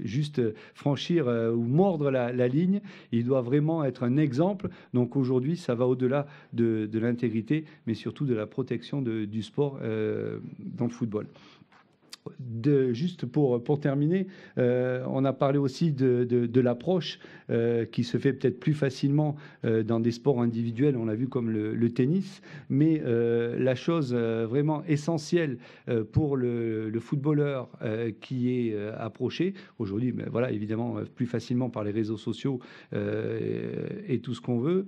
juste franchir ou mordre la ligne. Il doit vraiment être un exemple. Donc aujourd'hui, ça va au-delà de l'intégrité, mais surtout de la protection du sport dans le football. Juste pour terminer, on a parlé aussi de l'approche qui se fait peut-être plus facilement dans des sports individuels, on l'a vu comme le tennis, mais la chose vraiment essentielle pour le footballeur qui est approché, aujourd'hui, voilà, évidemment, plus facilement par les réseaux sociaux et tout ce qu'on veut,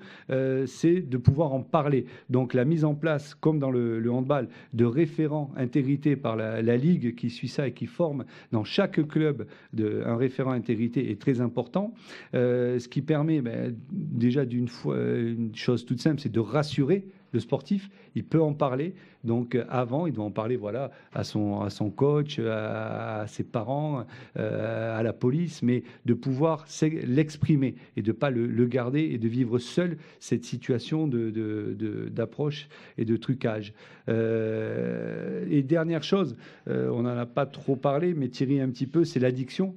c'est de pouvoir en parler. Donc la mise en place, comme dans le handball, de référents intégrité par la Ligue qui suit ça et qui forme dans chaque club un référent intégrité est très important. Ce qui permet déjà une chose toute simple, c'est de rassurer le sportif. Il peut en parler. Donc avant, il doit en parler, voilà, à son coach, à ses parents, à la police, mais de pouvoir l'exprimer et de ne pas le garder et de vivre seul cette situation d'approche et de trucage. Et dernière chose, on n'en a pas trop parlé, mais Thierry un petit peu, c'est l'addiction.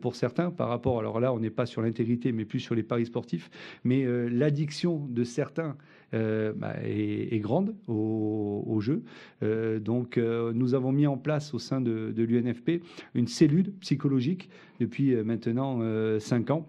pour certains par rapport, alors là on n'est pas sur l'intégrité mais plus sur les paris sportifs, mais l'addiction de certains est grande au jeu. Donc nous avons mis en place au sein de l'UNFP une cellule psychologique depuis maintenant 5 ans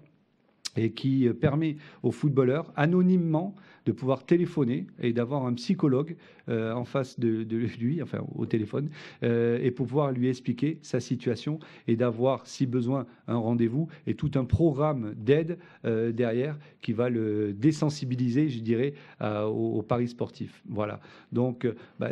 et qui permet aux footballeurs anonymement de pouvoir téléphoner et d'avoir un psychologue en face de lui, enfin au téléphone, et pour pouvoir lui expliquer sa situation et d'avoir, si besoin, un rendez-vous et tout un programme d'aide derrière qui va le désensibiliser, je dirais, aux paris sportifs. Voilà. Donc,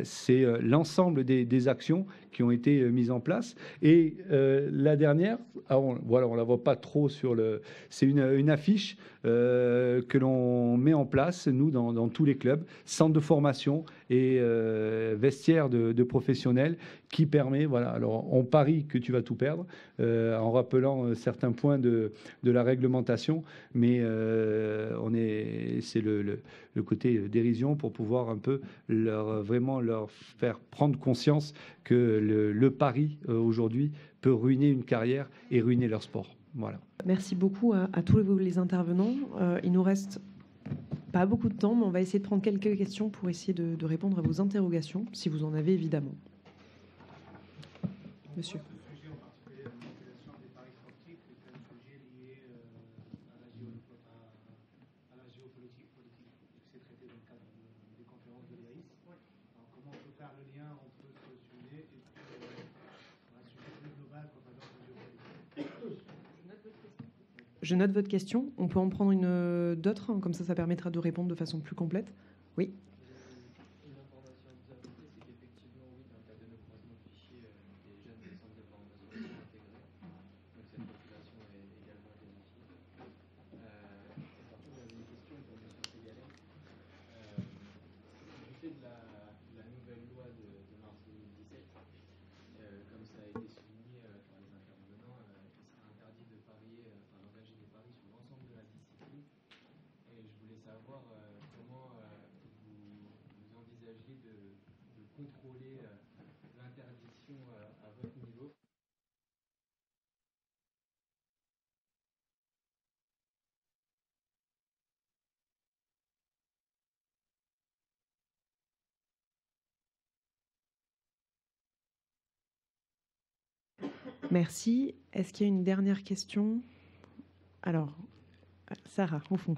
c'est l'ensemble des actions qui ont été mises en place. Et la dernière, voilà, on la voit pas trop sur le... C'est une affiche que l'on met en place, nous, dans tous les clubs, centre de formation et vestiaire de professionnels, qui permet, voilà, alors on parie que tu vas tout perdre, en rappelant certains points de la réglementation, mais c'est le côté dérision pour pouvoir un peu vraiment leur faire prendre conscience que le pari aujourd'hui peut ruiner une carrière et ruiner leur sport. Voilà. Merci beaucoup à tous les intervenants. Il nous reste pas beaucoup de temps, mais on va essayer de prendre quelques questions pour essayer de répondre à vos interrogations, si vous en avez évidemment. Monsieur. Je note votre question. On peut en prendre une d'autres, comme ça permettra de répondre de façon plus complète. Oui. Une information à vous apporter, c'est qu'effectivement, oui, dans le cadre de nos croisements de fichiers, des jeunes des centres de formation sont intégrés. Donc cette population est également identifiée. Par contre, j'avais une question pour M. Ségalène. Du fait de la nouvelle loi de mars 2017, comme ça a été souligné par les intervenants, il sera interdit de parier, d'engager des paris sur l'ensemble de la discipline. Et je voulais savoir comment vous envisagez de contrôler l'interdiction à votre niveau. Merci. Est-ce qu'il y a une dernière question? Alors, Sarah, au fond.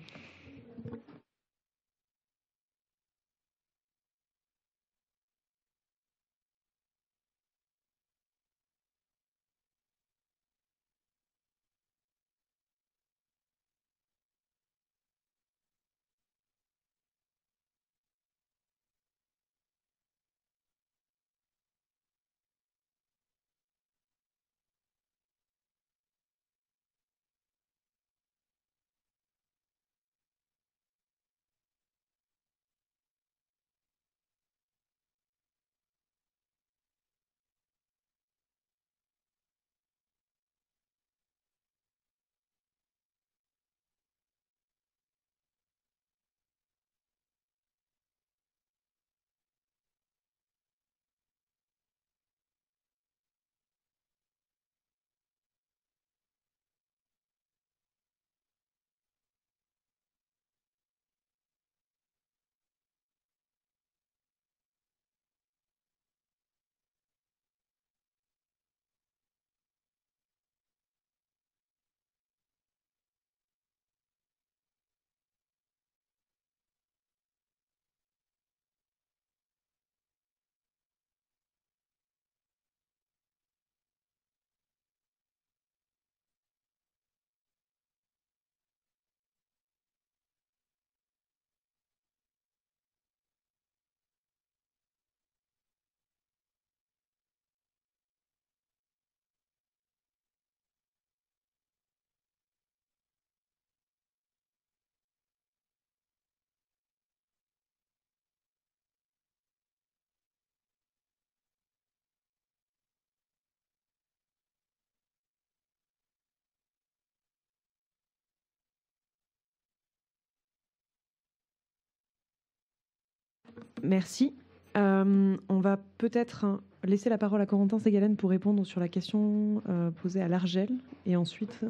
Merci. On va peut-être laisser la parole à Corentin Ségalen pour répondre sur la question posée à l'Argel. Et ensuite...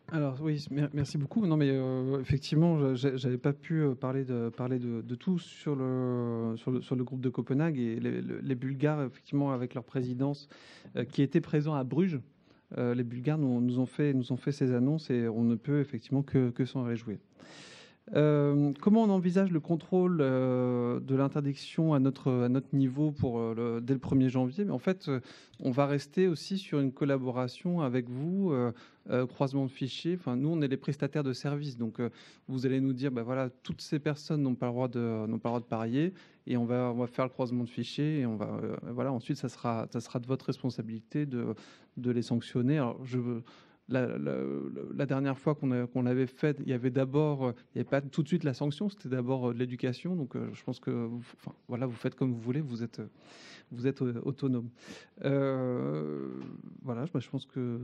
Alors oui, merci beaucoup. Non, mais effectivement, j'avais pas pu parler de tout sur le groupe de Copenhague et les Bulgares, effectivement, avec leur présidence qui était présent à Bruges. Les Bulgares nous ont fait ces annonces et on ne peut effectivement que s'en réjouir. Comment on envisage le contrôle de l'interdiction à notre niveau dès le 1er janvier? Mais en fait, on va rester aussi sur une collaboration avec vous, croisement de fichiers. Enfin, nous, on est les prestataires de services. Donc, vous allez nous dire, voilà, toutes ces personnes n'ont pas le droit de parier et on va faire le croisement de fichiers et on va, voilà, ensuite, ça sera de votre responsabilité de les sanctionner. Alors, la dernière fois qu'on l'avait fait, il y avait pas tout de suite la sanction, c'était d'abord de l'éducation. Donc, je pense que voilà, vous faites comme vous voulez, vous êtes autonome. Voilà, je pense que...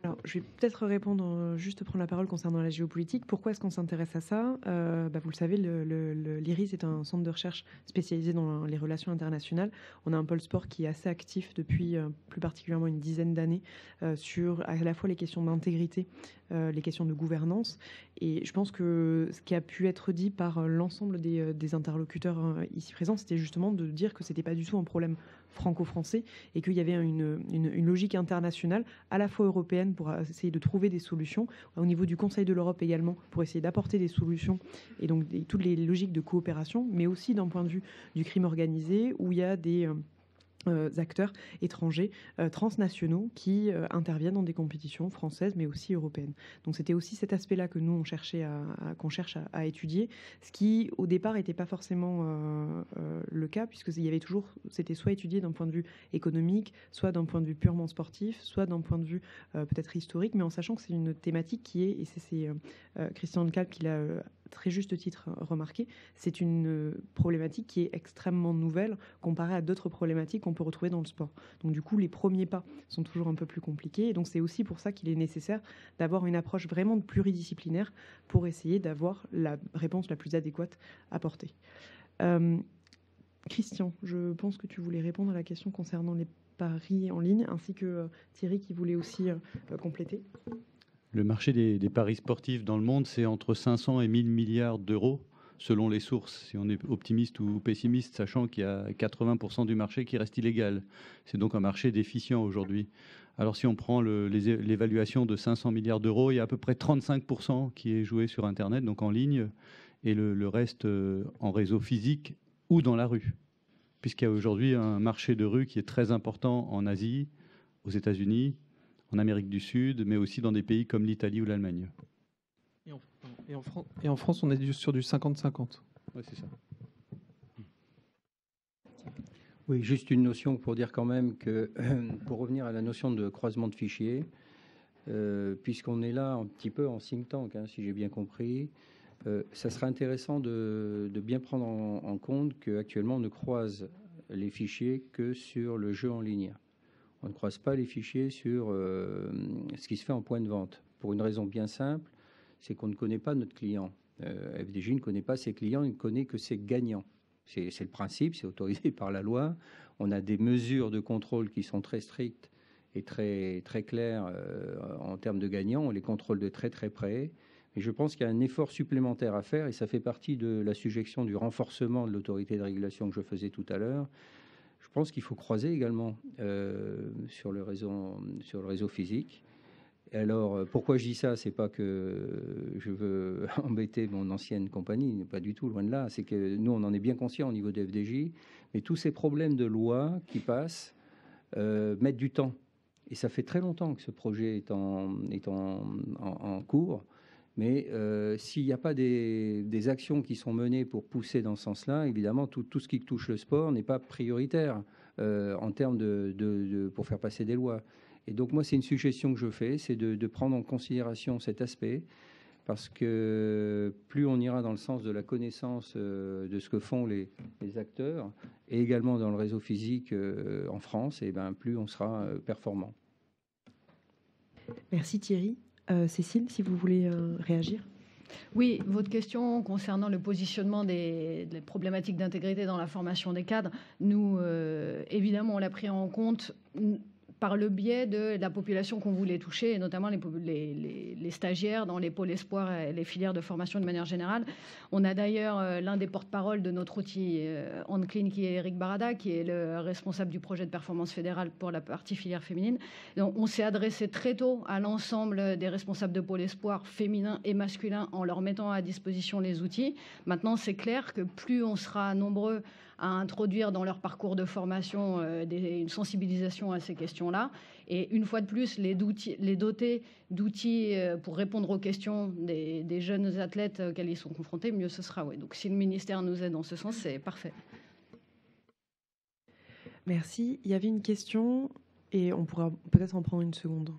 Alors, je vais peut-être répondre, juste prendre la parole concernant la géopolitique. Pourquoi est-ce qu'on s'intéresse à ça? Vous le savez, l'IRIS est un centre de recherche spécialisé dans les relations internationales. On a un pôle sport qui est assez actif depuis plus particulièrement une dizaine d'années sur à la fois les questions d'intégrité, les questions de gouvernance. Et je pense que ce qui a pu être dit par l'ensemble des interlocuteurs ici présents, c'était justement de dire que c'était pas du tout un problème franco-français et qu'il y avait une logique internationale, à la fois européenne, pour essayer de trouver des solutions, au niveau du Conseil de l'Europe également, pour essayer d'apporter des solutions, et donc toutes les logiques de coopération, mais aussi d'un point de vue du crime organisé, où il y a des acteurs étrangers transnationaux qui interviennent dans des compétitions françaises mais aussi européennes. Donc c'était aussi cet aspect-là que nous on cherchait qu'on cherche à étudier, ce qui au départ n'était pas forcément le cas, puisque il y avait toujours, c'était soit étudié d'un point de vue économique, soit d'un point de vue purement sportif, soit d'un point de vue peut-être historique, mais en sachant que c'est une thématique qui est, et c'est Christian Calp qui l'a très juste titre remarqué, c'est une problématique qui est extrêmement nouvelle comparée à d'autres problématiques qu'on peut retrouver dans le sport. Donc du coup, les premiers pas sont toujours un peu plus compliqués. Et donc c'est aussi pour ça qu'il est nécessaire d'avoir une approche vraiment pluridisciplinaire pour essayer d'avoir la réponse la plus adéquate apportée. Christian, je pense que tu voulais répondre à la question concernant les paris en ligne, ainsi que Thierry qui voulait aussi compléter. Le marché des paris sportifs dans le monde, c'est entre 500 et 1000 milliards d'euros, selon les sources, si on est optimiste ou pessimiste, sachant qu'il y a 80% du marché qui reste illégal. C'est donc un marché déficient aujourd'hui. Alors si on prend l'évaluation de 500 milliards d'euros, il y a à peu près 35% qui est joué sur Internet, donc en ligne, et le reste en réseau physique ou dans la rue, puisqu'il y a aujourd'hui un marché de rue qui est très important en Asie, aux États-Unis, en Amérique du Sud, mais aussi dans des pays comme l'Italie ou l'Allemagne. Et en France, on est sur du 50-50. Oui, c'est ça. Oui, juste une notion pour dire quand même que, pour revenir à la notion de croisement de fichiers, puisqu'on est là un petit peu en think tank, si j'ai bien compris, ça serait intéressant de bien prendre en compte qu'actuellement, on ne croise les fichiers que sur le jeu en ligne. On ne croise pas les fichiers sur ce qui se fait en point de vente. Pour une raison bien simple, c'est qu'on ne connaît pas notre client. FDJ ne connaît pas ses clients, il ne connaît que ses gagnants. C'est le principe, c'est autorisé par la loi. On a des mesures de contrôle qui sont très strictes et très, très claires en termes de gagnants. On les contrôle de très très près. Et je pense qu'il y a un effort supplémentaire à faire, et ça fait partie de la suggestion du renforcement de l'autorité de régulation que je faisais tout à l'heure. Je pense qu'il faut croiser également sur le réseau physique. Et alors, pourquoi je dis ça? C'est pas que je veux embêter mon ancienne compagnie, pas du tout, loin de là. C'est que nous, on en est bien conscient au niveau de FDJ, mais tous ces problèmes de loi qui passent mettent du temps. Et ça fait très longtemps que ce projet est en cours. Mais s'il n'y a pas des actions qui sont menées pour pousser dans ce sens-là, évidemment, tout ce qui touche le sport n'est pas prioritaire en termes pour faire passer des lois. Et donc, moi, c'est une suggestion que je fais, c'est de prendre en considération cet aspect, parce que plus on ira dans le sens de la connaissance de ce que font les acteurs, et également dans le réseau physique en France, et plus on sera performant. Merci Thierry. Cécile, si vous voulez réagir. Oui, votre question concernant le positionnement des problématiques d'intégrité dans la formation des cadres, nous, évidemment, on l'a pris en compte par le biais de la population qu'on voulait toucher, et notamment les stagiaires dans les pôles espoirs et les filières de formation de manière générale. On a d'ailleurs l'un des porte-parole de notre outil OnClean, qui est Eric Barada, qui est le responsable du projet de performance fédérale pour la partie filière féminine. Donc, on s'est adressé très tôt à l'ensemble des responsables de pôle espoir féminins et masculins en leur mettant à disposition les outils. Maintenant, c'est clair que plus on sera nombreux à introduire dans leur parcours de formation une sensibilisation à ces questions-là. Et une fois de plus, les doter d'outils pour répondre aux questions des jeunes athlètes auxquels ils sont confrontés, mieux ce sera. Ouais. Donc si le ministère nous aide dans ce sens, c'est parfait. Merci. Il y avait une question et on pourra peut-être en prendre une seconde.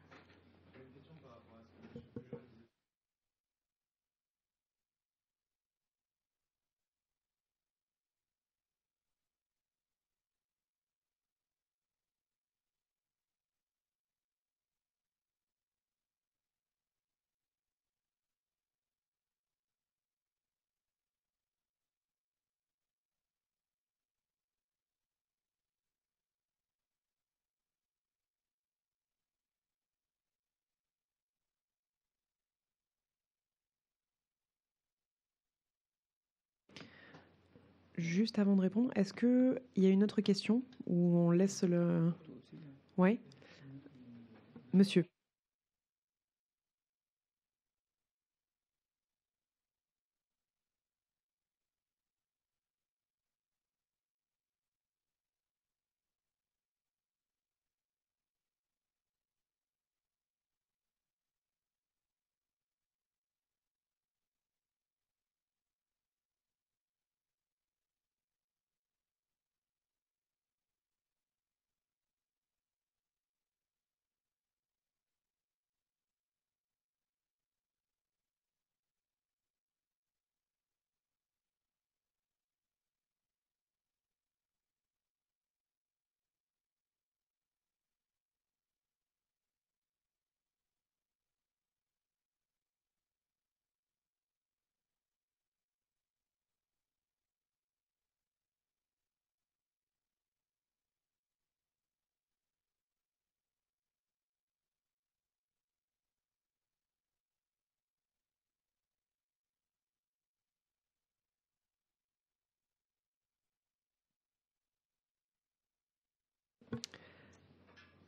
Juste avant de répondre, est-ce qu'il y a une autre question où on laisse le... Oui. Monsieur.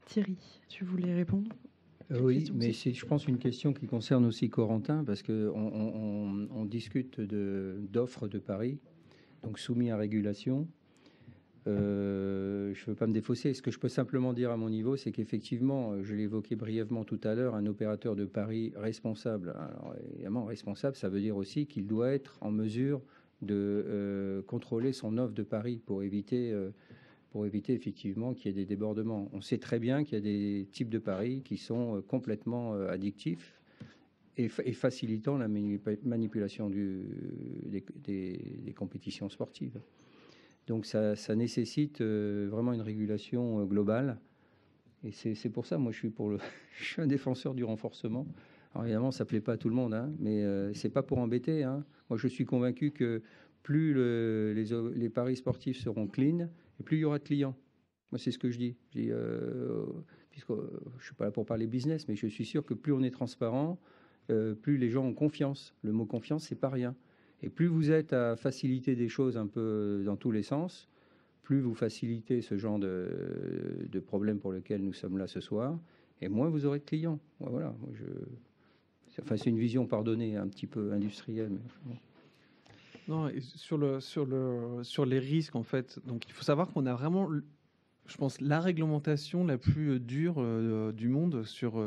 Thierry, tu voulais répondre? Oui, mais c'est, je pense, une question qui concerne aussi Corentin, parce qu'on discute d'offres de paris, donc soumis à régulation. Je ne veux pas me défausser. Ce que je peux simplement dire à mon niveau, c'est qu'effectivement, je l'ai évoqué brièvement tout à l'heure, un opérateur de paris responsable. Alors, évidemment, responsable, ça veut dire aussi qu'il doit être en mesure de contrôler son offre de paris pour éviter effectivement qu'il y ait des débordements. On sait très bien qu'il y a des types de paris qui sont complètement addictifs et facilitant la manipulation des compétitions sportives. Donc ça nécessite vraiment une régulation globale. Et c'est pour ça, moi, je suis un défenseur du renforcement. Alors évidemment, ça ne plaît pas à tout le monde, hein, mais c'est pas pour embêter. Hein. Moi, je suis convaincu que plus les paris sportifs seront clean, et plus il y aura de clients. Moi, c'est ce que je dis. Puisque je ne suis pas là pour parler business, mais je suis sûr que plus on est transparent, plus les gens ont confiance. Le mot confiance, c'est pas rien. Et plus vous êtes à faciliter des choses un peu dans tous les sens, plus vous facilitez ce genre de problème pour lequel nous sommes là ce soir, et moins vous aurez de clients. Voilà. C'est une vision, pardonnée, un petit peu industrielle. Mais... Non, et sur les risques, en fait, donc il faut savoir qu'on a vraiment, je pense, la réglementation la plus dure du monde sur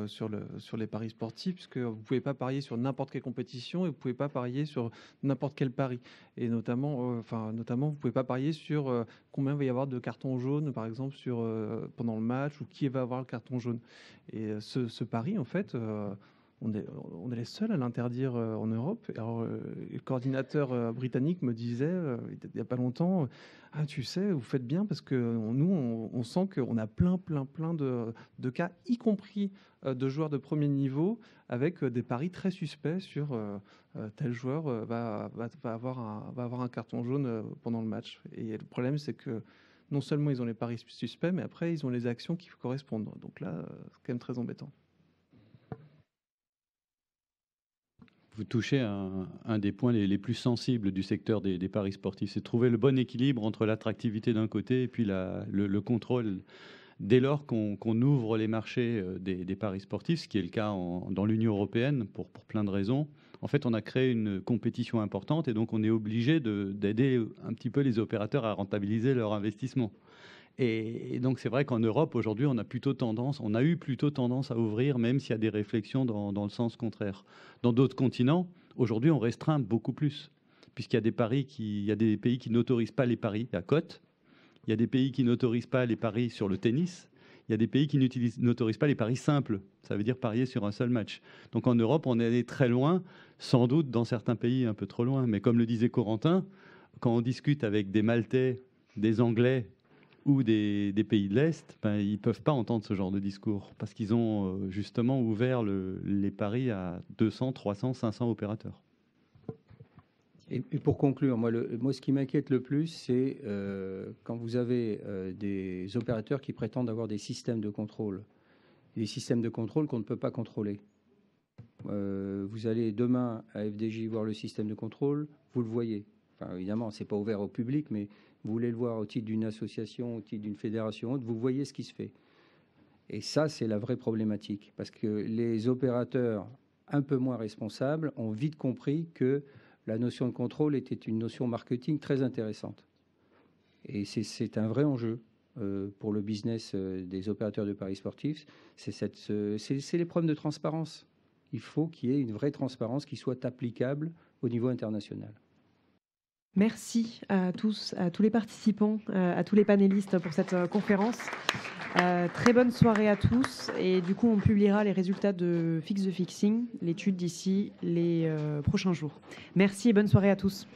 les paris sportifs, puisque vous ne pouvez pas parier sur n'importe quelle compétition et vous ne pouvez pas parier sur n'importe quel pari. Et notamment, vous ne pouvez pas parier sur combien il va y avoir de cartons jaunes, par exemple, pendant le match, ou qui va avoir le carton jaune. Et ce pari, en fait, on est les seuls à l'interdire en Europe. Alors, le coordinateur britannique me disait, il n'y a pas longtemps, ah, tu sais, vous faites bien parce que nous, on sent qu'on a plein de cas, y compris de joueurs de premier niveau, avec des paris très suspects sur tel joueur va avoir un carton jaune pendant le match. Et le problème, c'est que non seulement ils ont les paris suspects, mais après, ils ont les actions qui correspondent. Donc là, c'est quand même très embêtant. Vous touchez à un des points les plus sensibles du secteur des paris sportifs. C'est trouver le bon équilibre entre l'attractivité d'un côté et puis le contrôle. Dès lors qu'on ouvre les marchés des paris sportifs, ce qui est le cas dans l'Union européenne pour plein de raisons, en fait, on a créé une compétition importante et donc on est obligé d'aider un petit peu les opérateurs à rentabiliser leur investissement. Et donc c'est vrai qu'en Europe, aujourd'hui, on a eu plutôt tendance à ouvrir, même s'il y a des réflexions dans le sens contraire. Dans d'autres continents, aujourd'hui, on restreint beaucoup plus, puisqu'il y a des pays qui n'autorisent pas les paris à cote, il y a des pays qui n'autorisent pas les paris sur le tennis, il y a des pays qui n'autorisent pas les paris simples, ça veut dire parier sur un seul match. Donc en Europe, on est allé très loin, sans doute dans certains pays un peu trop loin, mais comme le disait Corentin, quand on discute avec des Maltais, des Anglais, ou des pays de l'Est, ils ne peuvent pas entendre ce genre de discours parce qu'ils ont justement ouvert les paris à 200, 300, 500 opérateurs. Et pour conclure, moi, ce qui m'inquiète le plus, c'est quand vous avez des opérateurs qui prétendent avoir des systèmes de contrôle. Des systèmes de contrôle qu'on ne peut pas contrôler. Vous allez demain à FDJ voir le système de contrôle, vous le voyez. Enfin, évidemment, ce n'est pas ouvert au public, mais vous voulez le voir au titre d'une association, au titre d'une fédération, vous voyez ce qui se fait. Et ça, c'est la vraie problématique. Parce que les opérateurs un peu moins responsables ont vite compris que la notion de contrôle était une notion marketing très intéressante. Et c'est un vrai enjeu pour le business des opérateurs de paris sportifs. C'est l'épreuve de transparence. Il faut qu'il y ait une vraie transparence qui soit applicable au niveau international. Merci à tous les participants, à tous les panélistes pour cette conférence. Très bonne soirée à tous. Et du coup, on publiera les résultats de Fix the Fixing, l'étude d'ici les prochains jours. Merci et bonne soirée à tous.